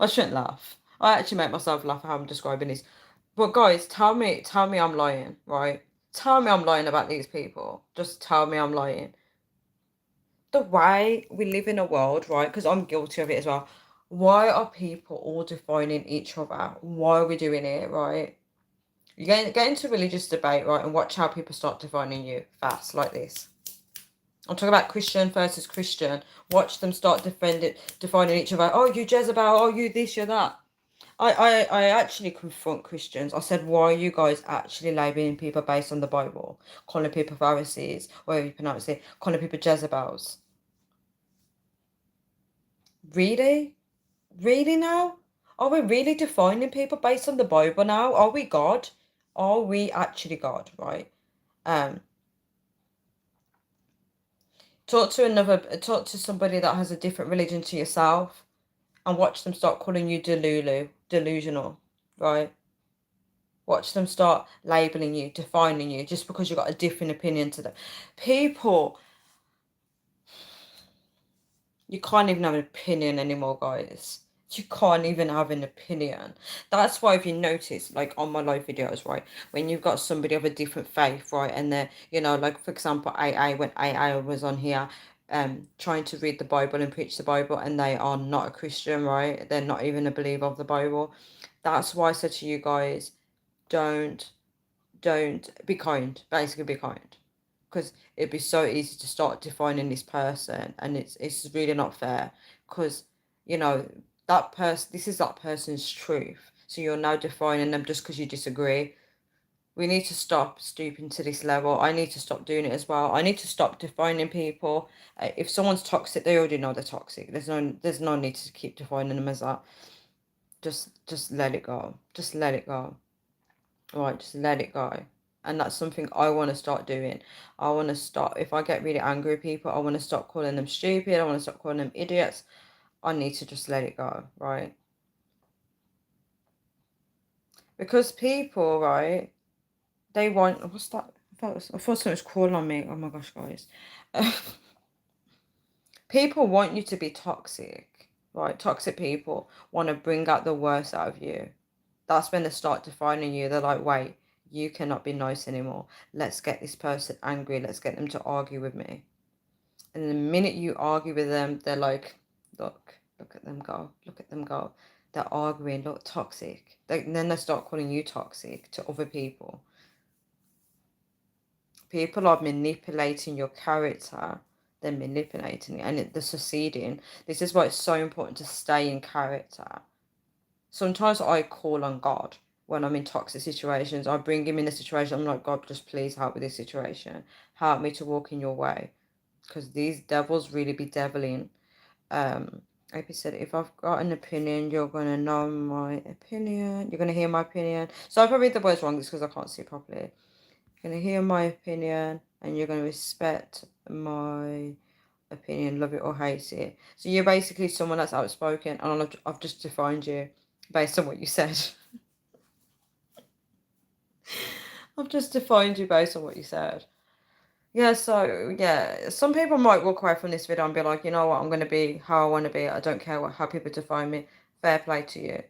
I shouldn't laugh. I actually make myself laugh how I'm describing this. But guys, tell me I'm lying, right? Tell me I'm lying about these people. Just tell me I'm lying. The way we live in a world, right? Because I'm guilty of it as well. Why are people all defining each other? Why are we doing it, right? You get into religious debate, right? And watch how people start defining you fast, like this. I'm talking about Christian versus Christian. Watch them start defining each other. Oh, you Jezebel. Oh, you this, you that. I actually confront Christians. I said, why are you guys actually labeling people based on the Bible? Calling people Pharisees, whatever you pronounce it, calling people Jezebels. Really? Really now? Are we really defining people based on the Bible now? Are we God? Are we actually God, right? Um, talk to somebody that has a different religion to yourself and watch them start calling you delusional, right? Watch them start labeling you, defining you, just because you've got a different opinion to them. People, you can't even have an opinion anymore, guys. You can't even have an opinion. That's why if you notice, like on my live videos, right, when you've got somebody of a different faith, right, and they're, like for example, when AA was on here, trying to read the Bible and preach the Bible, and they are not a Christian, right? They're not even a believer of the Bible. That's why I said to you guys, don't don't be kind. Basically, be kind, because it'd be so easy to start defining this person, and it's really not fair. Because you know that person, this is that person's truth. So you're now defining them just because you disagree. We need to stop stooping to this level. I need to stop doing it as well. I need to stop defining people. If someone's toxic, they already know they're toxic. There's no need to keep defining them as that. Just let it go. Just let it go. All right, just let it go. And that's something I want to start doing. I want to stop, if I get really angry at people, I want to stop calling them stupid. I want to stop calling them idiots. I need to just let it go, right? Because people, right, they want, what's that? I thought someone was calling on me. Oh my gosh, guys. People want you to be toxic, right? Toxic people want to bring out the worst out of you. That's when they start defining you. They're like, wait, you cannot be nice anymore. Let's get this person angry. Let's get them to argue with me. And the minute you argue with them, they're like, look at them go. Look at them go. They're arguing, look, toxic. Then they start calling you toxic to other people. People are manipulating your character. They're manipulating it, and they're succeeding. This is why it's so important to stay in character. Sometimes I call on God when I'm in toxic situations. I bring him in the situation. I'm like, God, just please help with this situation. Help me to walk in your way. Because these devils really be deviling. Like I said, if I've got an opinion, you're going to know my opinion. You're going to hear my opinion. So if I read the words wrong, it's because I can't see properly. You're going to hear my opinion and you're going to respect my opinion, love it or hate it. So you're basically someone that's outspoken, and I've just defined you based on what you said. I've just defined you based on what you said. Yeah, so yeah, some people might walk away from this video and be like, you know what, I'm going to be how I want to be. I don't care how people define me. Fair play to you.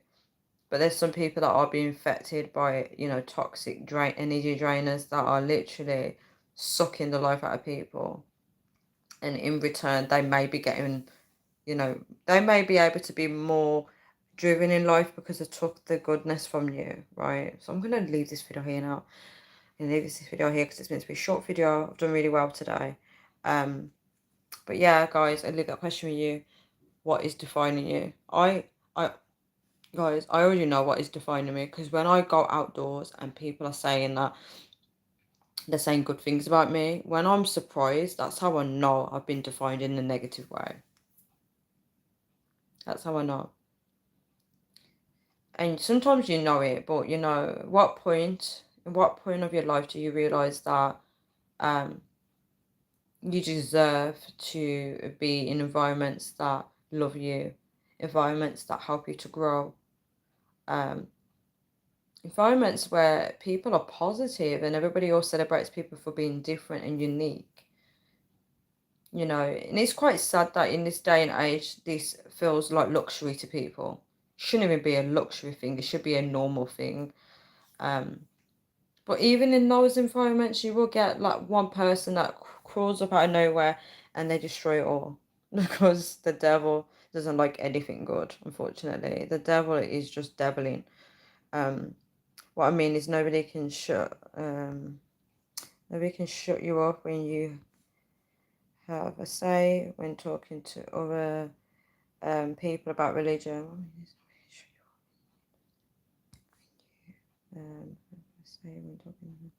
But there's some people that are being affected by, toxic energy drainers that are literally sucking the life out of people. And in return, they may be getting, they may be able to be more driven in life because they took the goodness from you, right? So I'm going to leave this video here now. I'm going to leave this video here because it's meant to be a short video. I've done really well today. But yeah, guys, I leave that question with you. What is defining you? Guys, I already know what is defining me, because when I go outdoors and people are saying that, they're saying good things about me, when I'm surprised, that's how I know I've been defined in a negative way. That's how I know. And sometimes you know it, but what point of your life do you realize that you deserve to be in environments that love you, environments that help you to grow, environments where people are positive and everybody else celebrates people for being different and unique. you know, and it's quite sad that in this day and age, this feels like luxury to people. Shouldn't even be a luxury thing. It should be a normal thing. Um, but even in those environments, you will get like one person that crawls up out of nowhere and they destroy it all because the devil doesn't like anything good. Unfortunately, the devil is just deviling. What I mean is nobody can shut you up when you have a say when talking to other people about religion. Say when talking.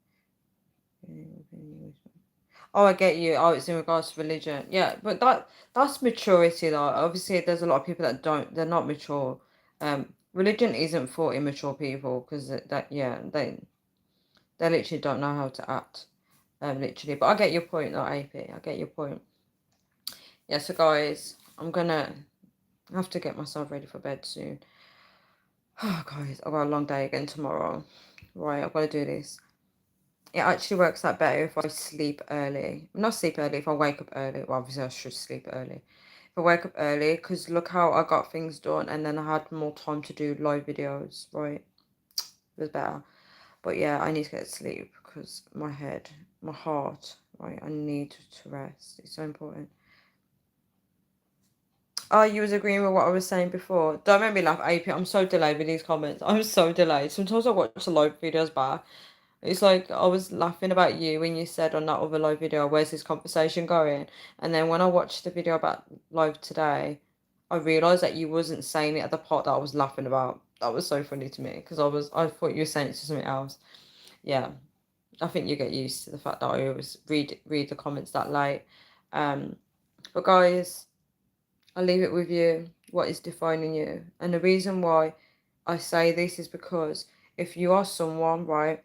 Oh, I get you. Oh, it's in regards to religion. Yeah, but that's maturity though. Obviously, there's a lot of people that don't. They're not mature. Religion isn't for immature people because they literally don't know how to act. Literally. But I get your point, though, AP. I get your point. Yeah. So guys, I'm gonna have to get myself ready for bed soon. Oh, guys, I've got a long day again tomorrow. Right, I've got to do this. It actually works out better if I sleep early. Not sleep early, if I wake up early. Well, obviously, I should sleep early. If I wake up early, because look how I got things done and then I had more time to do live videos, right? It was better. But yeah, I need to get sleep because my head, my heart, right? I need to rest. It's so important. Oh, you was agreeing with what I was saying before. Don't make me laugh, AP. I'm so delayed with these comments. I'm so delayed. Sometimes I watch the live videos back. It's like I was laughing about you when you said on that other live video, where's this conversation going? And then when I watched the video about live today, I realised that you wasn't saying it at the part that I was laughing about. That was so funny to me because I thought you were saying it to something else. Yeah, I think you get used to the fact that I always read the comments that late. Um, but guys, I'll leave it with you. What is defining you? And the reason why I say this is because if you are someone, right,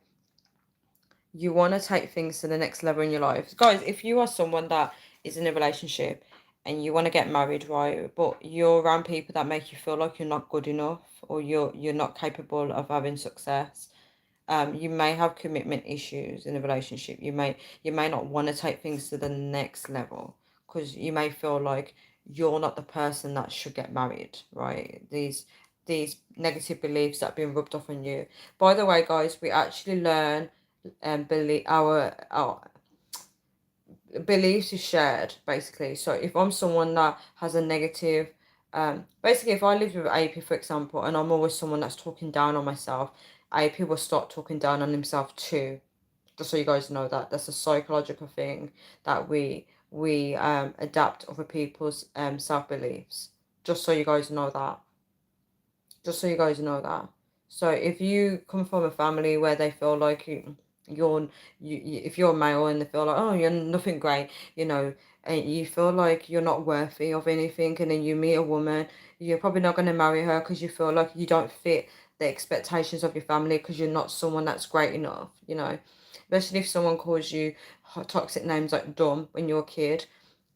you want to take things to the next level in your life. Guys, if you are someone that is in a relationship and you want to get married, right, but you're around people that make you feel like you're not good enough or you're not capable of having success, you may have commitment issues in a relationship. You may not want to take things to the next level because you may feel like you're not the person that should get married, right? These negative beliefs that have been rubbed off on you. By the way, guys, we actually learn and believe our beliefs is shared basically. So if I'm someone that has a negative basically if I live with AP for example and I'm always someone that's talking down on myself, AP will start talking down on himself too. Just so you guys know that that's a psychological thing that we adapt other people's self beliefs. Just so you guys know that. Just so you guys know that. So if you come from a family where they feel like if you're male and they feel like, oh, you're nothing great, and you feel like you're not worthy of anything, and then you meet a woman, you're probably not going to marry her because you feel like you don't fit the expectations of your family because you're not someone that's great enough. Especially if someone calls you toxic names like dumb when you're a kid,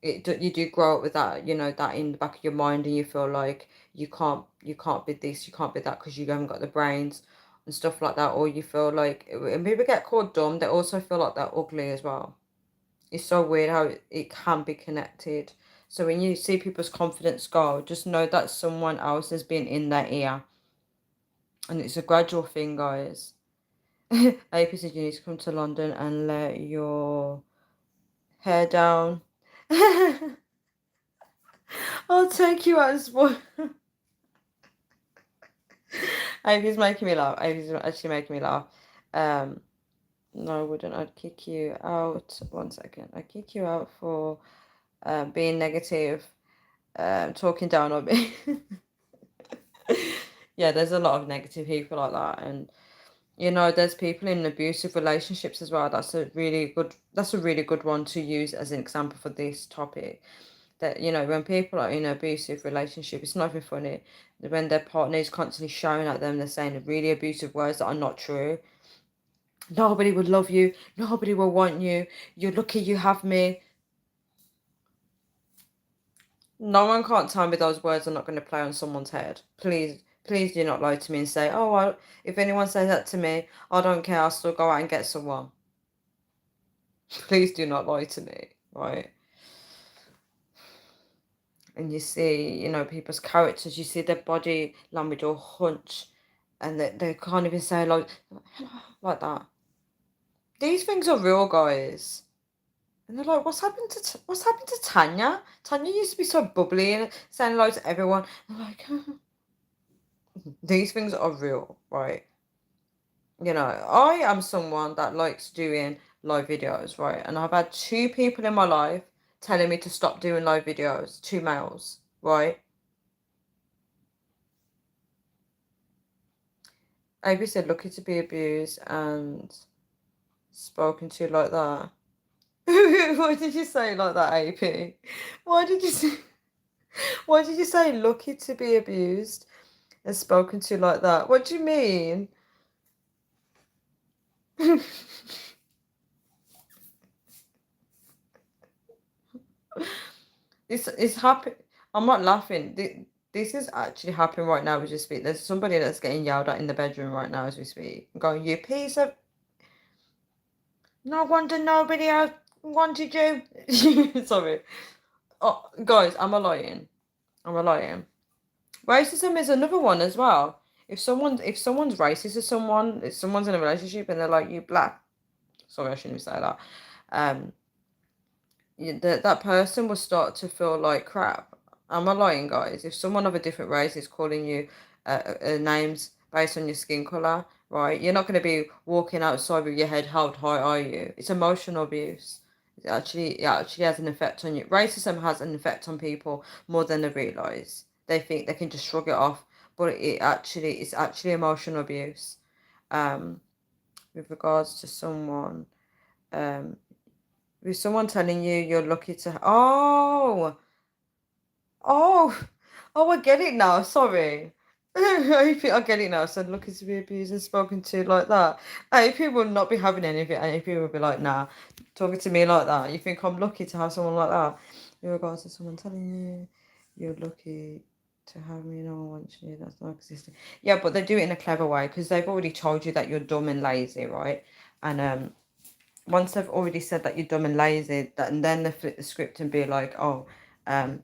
you do grow up with that in the back of your mind, and you feel like you can't be this, you can't be that because you haven't got the brains and stuff like that, or you feel like when people get called dumb, they also feel like they're ugly as well. It's so weird how it can be connected. So when you see people's confidence go, just know that someone else has been in their ear, and it's a gradual thing, guys. AP said you need to come to London and let your hair down. I'll take you out as well. Ivy's making me laugh. Ivy's actually making me laugh. Um, no, I wouldn't. I'd kick you out. 1 second. I'd kick you out for being negative, talking down on me. Yeah, there's a lot of negative people like that, and there's people in abusive relationships as well. That's a really good one to use as an example for this topic. That when people are in an abusive relationship, it's not even funny. When their partner is constantly shouting at them, they're saying really abusive words that are not true. Nobody would love you. Nobody will want you. You're lucky you have me. No one can't tell me those words are not going to play on someone's head. Please, please do not lie to me and say, oh, well, if anyone says that to me, I don't care. I'll still go out and get someone. Please do not lie to me, right? and you see, you know, people's characters, you see their body language or hunch, and they can't even say like hello like that. These things are real, guys. And they're like, what's happened to Tanya? Tanya used to be so bubbly and saying hello to everyone. I'm like, these things are real, right? You know, I am someone that likes doing live videos, right? And I've had two people in my life telling me to stop doing live videos, two males, right? AB said, lucky to be abused and spoken to like that. Why did you say like that, AP? Why did you say, why did you say lucky to be abused and spoken to like that? What do you mean? It's happy. I'm not laughing. This is actually happening right now as we speak. There's somebody that's getting yelled at in the bedroom right now as we speak. Going, you piece of. No wonder nobody else wanted you. Sorry. Oh, guys, I'm a lying. I'm a lying. Racism is another one as well. If someone's racist to someone, if someone's in a relationship and they're like, you black. Sorry, I shouldn't say that. Um, that person will start to feel like crap. Am I lying, guys? If someone of a different race is calling you names based on your skin color, right? You're not going to be walking outside with your head held high, are you? It's emotional abuse. It actually has an effect on you. Racism has an effect on people more than they realize. They think they can just shrug it off, but it's actually emotional abuse. Um, with regards to someone, um, with someone telling you you're lucky to. Oh, oh, I get it now. Sorry. I get it now. So lucky to be abused and spoken to like that. AP will not be having any of it. AP will be like, nah, talking to me like that. You think I'm lucky to have someone like that? In regards to someone telling you you're lucky to have me, no one wants you. That's not existing. Yeah, but they do it in a clever way because they've already told you that you're dumb and lazy, right? And once they've already said that you're dumb and lazy, that and then they flip the script and be like, oh, um,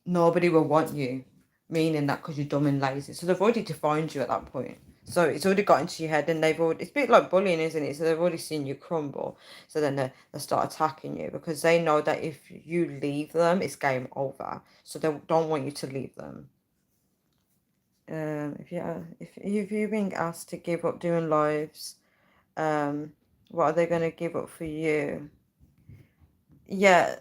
nobody will want you, meaning that because you're dumb and lazy. So they've already defined you at that point. So it's already got into your head, and it's a bit like bullying, isn't it? So they've already seen you crumble. So then they start attacking you because they know that if you leave them, it's game over. So they don't want you to leave them. If you're being asked to give up doing lives, what are they going to give up for you? I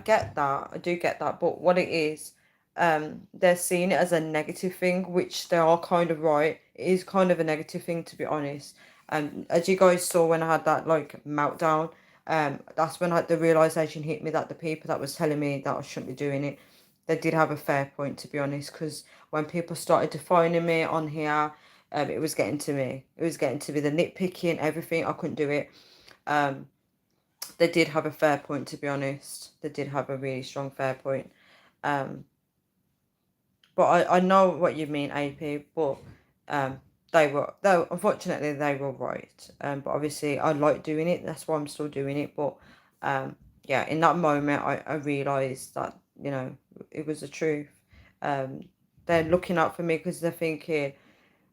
get that. I do get that. But what it is, they're seeing it as a negative thing, which they are kind of right. It is kind of a negative thing, to be honest. As you guys saw when I had that like meltdown, that's when the realization hit me that the people that was telling me that I shouldn't be doing it, they did have a fair point, to be honest. Because when people started defining me on here, it was getting to me. It was getting to me, the nitpicking, everything. I couldn't do it. Um, they did have a fair point, to be honest. They did have a really strong fair point. Um, but I know what you mean, AP. But though unfortunately they were right. But obviously I like doing it. That's why I'm still doing it. But yeah, in that moment I realised that it was the truth. Um, they're looking out for me because they're thinking,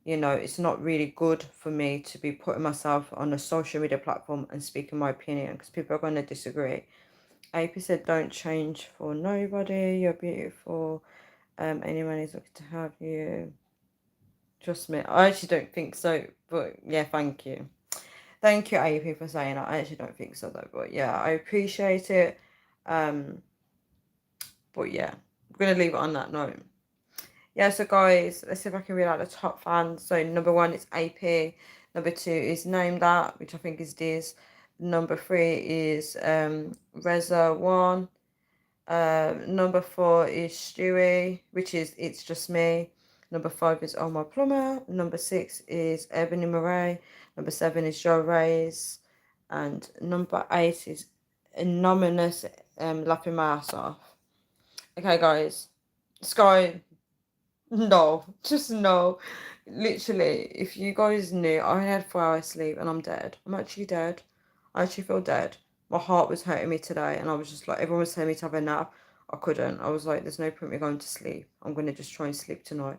it's not really good for me to be putting myself on a social media platform and speaking my opinion because people are going to disagree. AP said, don't change for nobody. You're beautiful. Anyone is looking to have you. Trust me. I actually don't think so. But yeah, thank you. Thank you, AP, for saying that. I actually don't think so, though. But yeah, I appreciate it. Um, but yeah, I'm going to leave it on that note. Yeah, so guys, let's see if I can read out the top fans. So number 1 is AP. Number 2 is Name That, which I think is Diz. Number 3 is Reza1. Number 4 is Stewie, which is It's Just Me. Number 5 is Omar Plummer. Number 6 is Ebony Murray. Number 7 is Joe Reyes. And number 8 is Anonymous Laughing My Ass Off. Okay, guys. Sky. No, just no. Literally, if you guys knew, I had 4 hours sleep and I'm dead. I'm actually dead. I actually feel dead. My heart was hurting me today, and I was just like, everyone was telling me to have a nap. I couldn't. I was like, there's no point me going to sleep. I'm going to just try and sleep tonight.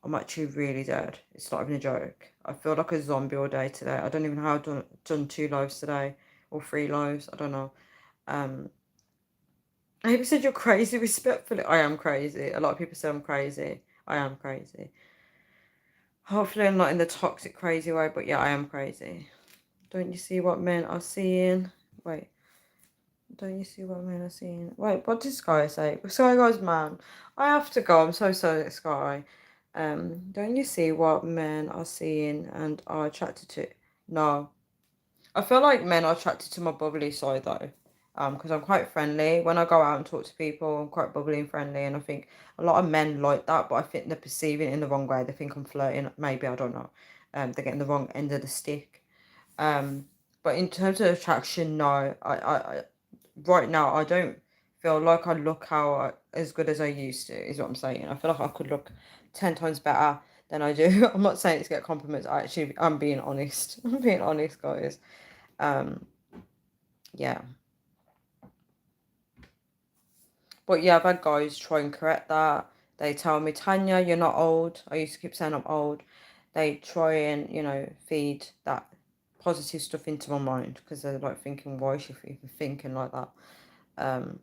I'm actually really dead. It's not even a joke. I feel like a zombie all day today. I don't even know how I've done 2 lives today, or 3 lives. I don't know. Um, People said you're crazy respectfully. I am crazy. A lot of people say I'm crazy. I am crazy. Hopefully I'm not in the toxic crazy way, but yeah, I am crazy. Don't you see what men are seeing? Wait. Don't you see what men are seeing? Wait, what did Sky say? Sky goes, man, I have to go. I'm so sorry, Sky. Don't you see what men are seeing and are attracted to? No. I feel like men are attracted to my bubbly side though. Because I'm quite friendly. When I go out and talk to people, I'm quite bubbly and friendly, and I think a lot of men like that, but I think they're perceiving it in the wrong way. They think I'm flirting. Maybe, I don't know. They're getting the wrong end of the stick. Um, but in terms of attraction, no. I right now I don't feel like I look as good as I used to, is what I'm saying. I feel like I could look 10 times better than I do. I'm not saying it to get compliments. I'm being honest. I'm being honest, guys. Um, yeah. But yeah, I've had guys try and correct that. They tell me, Tanya, you're not old. I used to keep saying I'm old. They try and, feed that positive stuff into my mind because they're like thinking, why is she even thinking like that? Um,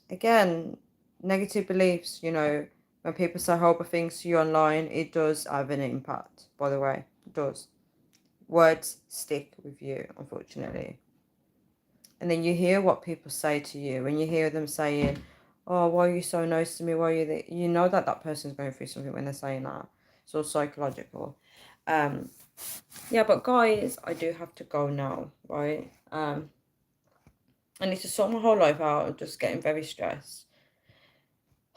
Again, negative beliefs, when people say horrible things to you online, it does have an impact, by the way. It does. Words stick with you, unfortunately. And then you hear what people say to you, and you hear them saying, oh, why are you so nice to me? Why are you there? You know that that person's going through something when they're saying that. It's all psychological. Um, yeah, but guys, I do have to go now, right? I need to sort my whole life out. I'm just getting very stressed.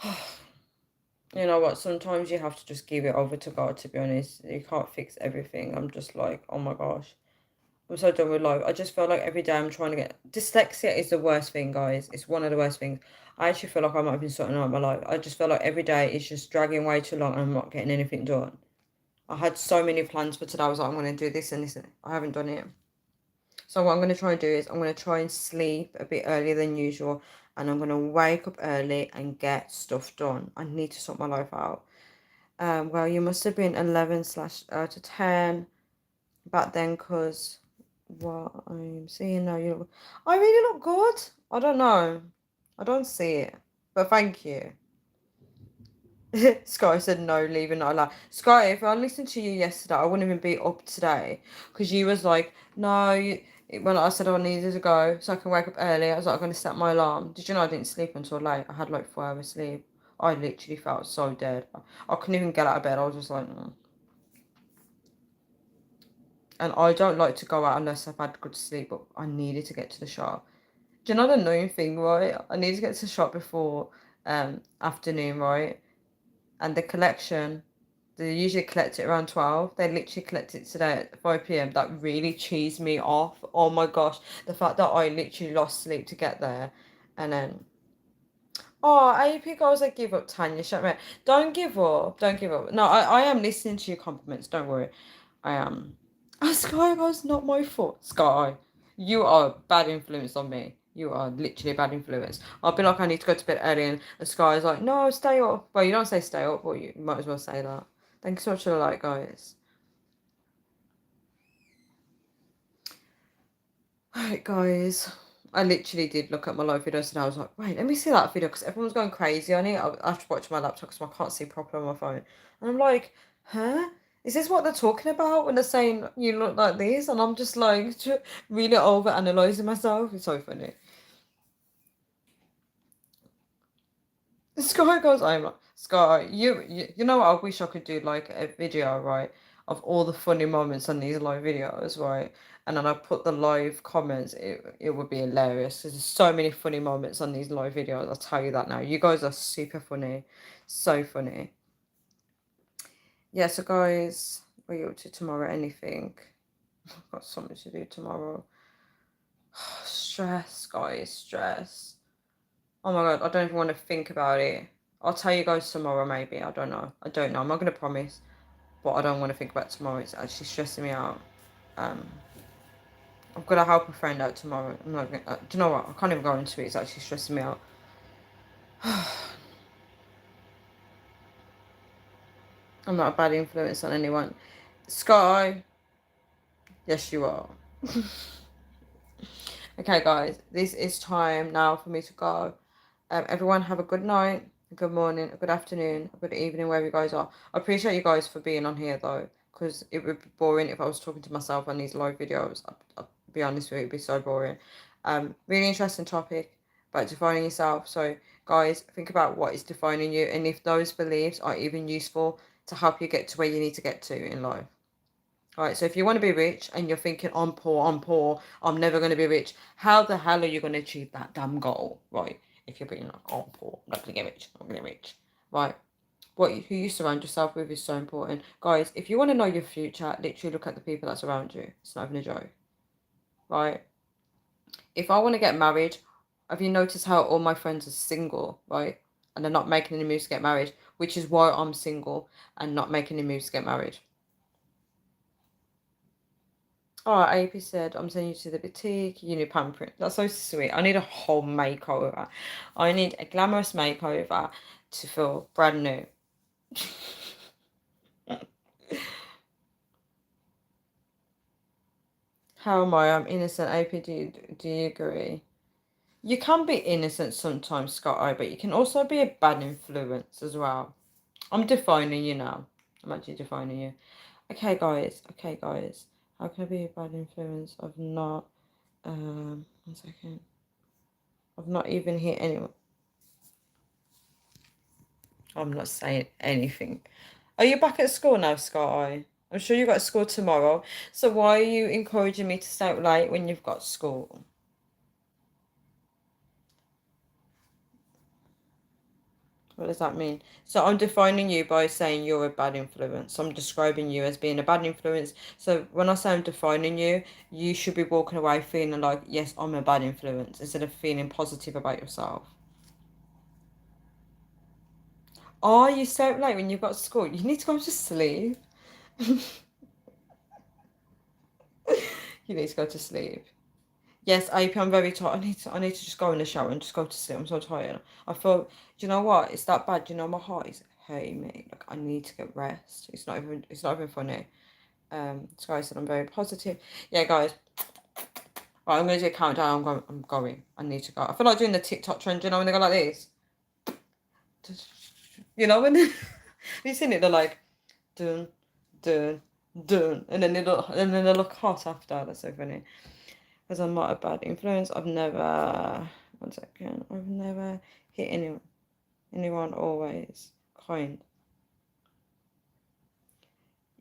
You know what? Sometimes you have to just give it over to God, to be honest. You can't fix everything. I'm just like, oh my gosh. I'm so done with life. I just feel like every day I'm trying to get... Dyslexia is the worst thing, guys. It's one of the worst things. I actually feel like I might have been sorting out my life. I just feel like every day is just dragging way too long and I'm not getting anything done. I had so many plans for today. I was like, I'm going to do this and this. And I haven't done it. So what I'm going to try and do is I'm going to try and sleep a bit earlier than usual. And I'm going to wake up early and get stuff done. I need to sort my life out. Well, you must have been 11 slash to 10 back then, because what I'm seeing now, I really look good. I don't know. I don't see it. But thank you. Sky said no, leaving not allowed. Sky, if I listened to you yesterday, I wouldn't even be up today because you was like, no. When I said I needed to go so I can wake up early, I was like, I'm going to set my alarm. Did you know I didn't sleep until late? I had like 4 hours sleep. I literally felt so dead. I couldn't even get out of bed. I was just like, mm. And I don't like to go out unless I've had good sleep, but I needed to get to the shop. Do you know the annoying thing, right? I need to get to the shop before afternoon, right? And the collection, they usually collect it around 12. They literally collect it today at 5 p.m. That really cheesed me off. Oh my gosh. The fact that I literally lost sleep to get there. And then, oh, AP girls that give up, Tanya. Shut me. Don't give up. Don't give up. No, I am listening to your compliments. Don't worry. I am. Oh, Sky was not my fault. Sky, you are a bad influence on me. You are literally a bad influence. I'll be like, I need to go to bed early, and the Sky is like, no, stay up. Well, you don't say stay up, but you might as well say that. Thank you so much for the like, guys. Alright, guys. I literally did look at my live videos and I was like, wait, let me see that video because everyone's going crazy on it. I have to watch my laptop because I can't see properly on my phone. And I'm like, huh? Is this what they're talking about when they're saying you look like this? And I'm just like really over analysing myself. It's so funny. Sky goes, I'm like, Sky, you know what? I wish I could do like a video, right, of all the funny moments on these live videos, right? And then I put the live comments, it would be hilarious. There's so many funny moments on these live videos, I'll tell you that now. You guys are super funny. So funny. Yeah, so guys, what are you up to tomorrow? Anything? I've got something to do tomorrow. Stress, guys, stress. Oh my god, I don't even want to think about it. I'll tell you guys tomorrow, maybe. I don't know. I don't know. I'm not going to promise. But I don't want to think about tomorrow. It's actually stressing me out. Um, I've got to help a friend out tomorrow. I'm not gonna, do you know what? I can't even go into it. It's actually stressing me out. I'm not a bad influence on anyone. Sky, yes, you are. Okay, guys, this is time now for me to go. Everyone, have a good night, a good morning, a good afternoon, a good evening, wherever you guys are. I appreciate you guys for being on here, though, because it would be boring if I was talking to myself on these live videos. I'll be honest with you, it'd be so boring. Really interesting topic about defining yourself. So, guys, think about what is defining you and if those beliefs are even useful to help you get to where you need to get to in life. All right, so if you want to be rich and you're thinking, I'm poor, I'm never going to be rich, how the hell are you going to achieve that damn goal, right? If you're being like, oh, I'm poor, I'm not going to get rich, I'm going to get rich, right? Who you surround yourself with is so important. Guys, if you want to know your future, literally look at the people that's around you. It's not even a joke, right? If I want to get married, have you noticed how all my friends are single, right? And they're not making any moves to get married, which is why I'm single and not making any moves to get married. Oh, AP said, I'm sending you to the boutique, you need pampering. That's so sweet. I need a whole makeover. I need a glamorous makeover to feel brand new. How am I? I'm innocent. AP, do you agree? You can be innocent sometimes, Scott, but you can also be a bad influence as well. I'm defining you now. I'm actually defining you. Okay, guys. Okay, guys. How can I be a bad influence? One second. I've not even hit anyone. I'm not saying anything. Are you back at school now, Sky? I'm sure you got school tomorrow. So why are you encouraging me to stay up late when you've got school? What does that mean? So I'm defining you by saying you're a bad influence. I'm describing you as being a bad influence. So when I say I'm defining you, you should be walking away feeling like, yes, I'm a bad influence, instead of feeling positive about yourself. Oh, you stay up late when you've got school. You need to go to sleep. You need to go to sleep. Yes, AP, I'm very tired. I need to just go in the shower and just go to sleep. I'm so tired. I feel, do you know what? It's that bad. Do you know my heart is hurting me. Like I need to get rest. It's not even funny. So said I'm very positive. Yeah, guys. Right, I'm gonna do a countdown. I'm going. I need to go. I feel like doing the TikTok trend, you know, when they go like this. You know when have you seen it? They're like dun dun dun and then they look hot after. That's so funny. Because I'm not a bad influence. I've never, one second, I've never hit anyone always kind.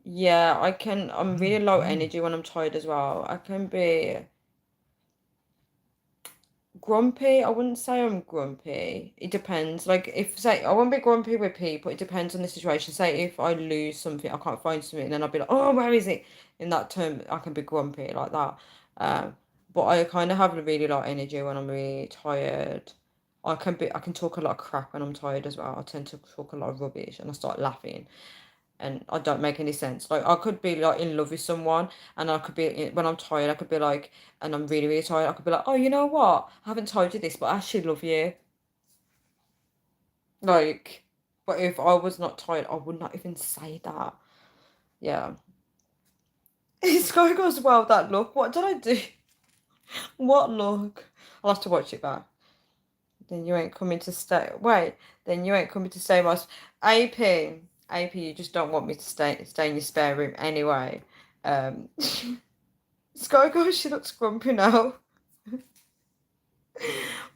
Yeah, I'm really low energy when I'm tired as well. I can be grumpy. I wouldn't say I'm grumpy. It depends. Like, if, say, I won't be grumpy with people. It depends on the situation. Say, if I lose something, I can't find something, then I'll be like, oh, where is it? In that term, I can be grumpy like that. But I kind of have a really low energy when I'm really tired. I can talk a lot of crap when I'm tired as well. I tend to talk a lot of rubbish and I start laughing and I don't make any sense. Like I could be like in love with someone, and I could be when I'm tired. I could be like, and I'm really really tired. I could be like, oh, you know what? I haven't told you this, but I actually love you. Like, but if I was not tired, I would not even say that. Yeah. It's going goes well. That look. What did I do? What look? I'll have to watch it back. Then you ain't coming to stay. Wait. Then you ain't coming to stay. My AP. AP. You just don't want me to stay in your spare room anyway. Um. Sky, she looks grumpy now.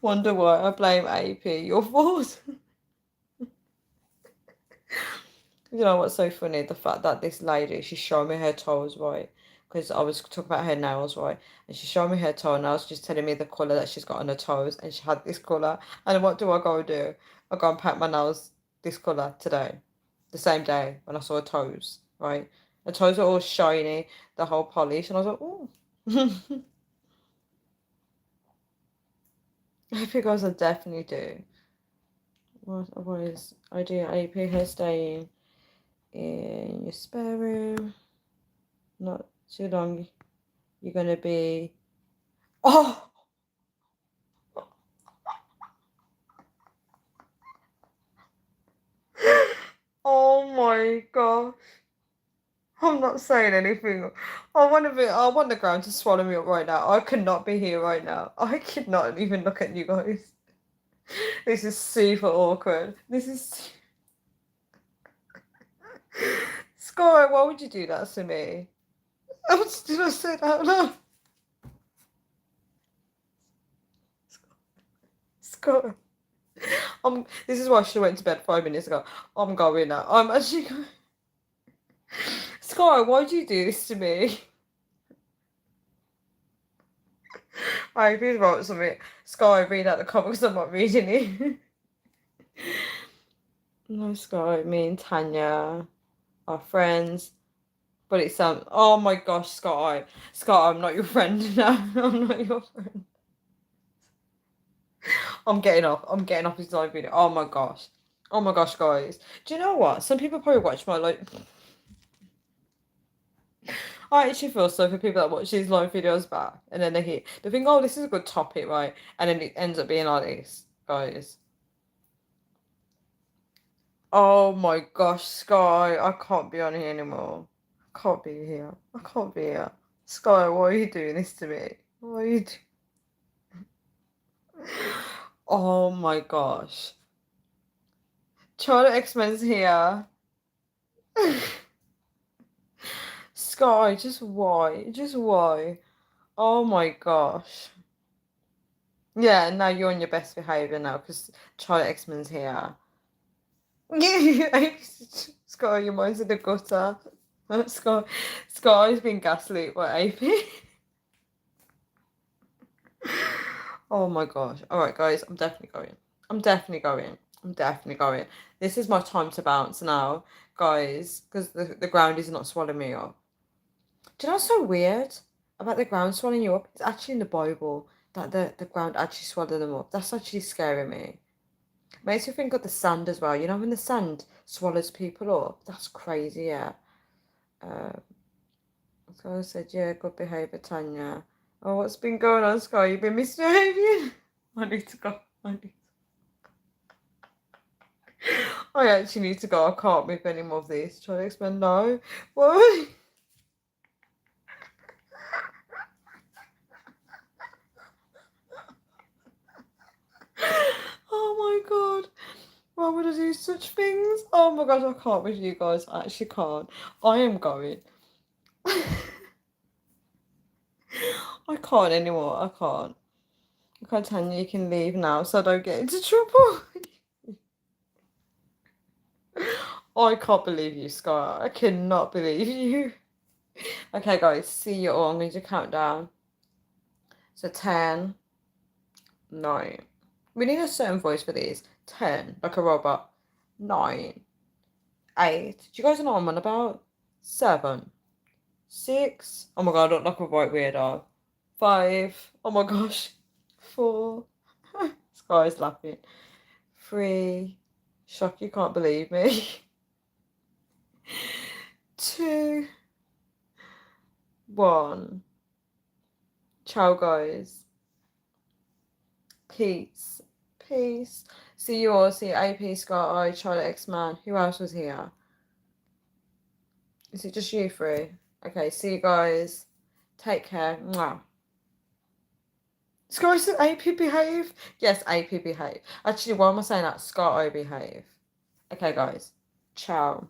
Wonder why I blame AP. Your fault. You know what's so funny? The fact that this lady, she's showing me her toes, right? Because I was talking about her nails, right? And she showed me her toenails, just telling me the colour that she's got on her toes. And she had this colour. And what do I go and do? I go and paint my nails this colour today. The same day when I saw her toes, right? The toes are all shiny, the whole polish. And I was like, oh. I think I definitely do. What is idea AP her staying in your spare room? Not too long. You're gonna be Oh, oh my gosh. I'm not saying anything. I want the ground to swallow me up right now. I could not be here right now. I could not even look at you guys. This is super awkward. This is Sky, why would you do that to me? Did I say that out loud? Sky. This is why I should have went to bed 5 minutes ago. I'm going now. I'm actually going. Sky, why'd you do this to me? I please wrote something. Sky, read out the comments. I'm not reading it. No, Sky, me and Tanya are friends. But it sounds. Oh my gosh, Sky. Sky, I'm not your friend now. I'm not your friend. I'm getting off. I'm getting off this live video. Oh my gosh. Oh my gosh, guys. Do you know what? Some people probably watch my like. I actually feel so for people that watch these live videos back and then they think, oh, this is a good topic, right? And then it ends up being like this, guys. Oh my gosh, Sky, I can't be on here anymore. I can't be here. I can't be here. Sky, why are you doing this to me? Why are you Oh my gosh. Charlotte X-Men's here. Sky, just why? Just why? Oh my gosh. Yeah, now you're on your best behaviour now because Charlotte X-Men's here. Sky, your mind's in the gutter. Sky's been gaslit by AP. Oh my gosh. Alright, guys, I'm definitely going. I'm definitely going. I'm definitely going. This is my time to bounce now, guys, because the ground is not swallowing me up. Do you know what's so weird about the ground swallowing you up? It's actually in the Bible that the ground actually swallowed them up. That's actually scaring me. Makes me think of the sand as well. You know when the sand swallows people up? That's crazy, yeah. So I said, yeah, good behaviour, Tanya. Oh, what's been going on, Sky? You've been misbehaving? I need to go. I actually need to go. I can't make any more of these. Try to explain. No. Why? Oh my god. Why would I do such things? Oh my god, I can't with you guys. I actually can't. I am going. I can't anymore. I can't. Okay, Tanya, you can leave now so I don't get into trouble. I can't believe you, Sky. I cannot believe you. Okay, guys, see you all. I'm going to count down. So 10, 9. We need a certain voice for these. 10, like a robot. 9, 8. Do you guys know what I'm on about? 7, 6. Oh my god, I look like a white weirdo. 5. Oh my gosh. 4. Sky's laughing. 3. Shock, you can't believe me. 2, 1. Ciao, guys. Peace. Peace. See you all. See AP, Scott, I, Charlotte X-Man. Who else was here? Is it just you three? Okay, see you guys. Take care. Mwah. Scott said AP behave? Yes, AP behave. Actually, why am I saying that? Scott, I behave. Okay, guys. Ciao.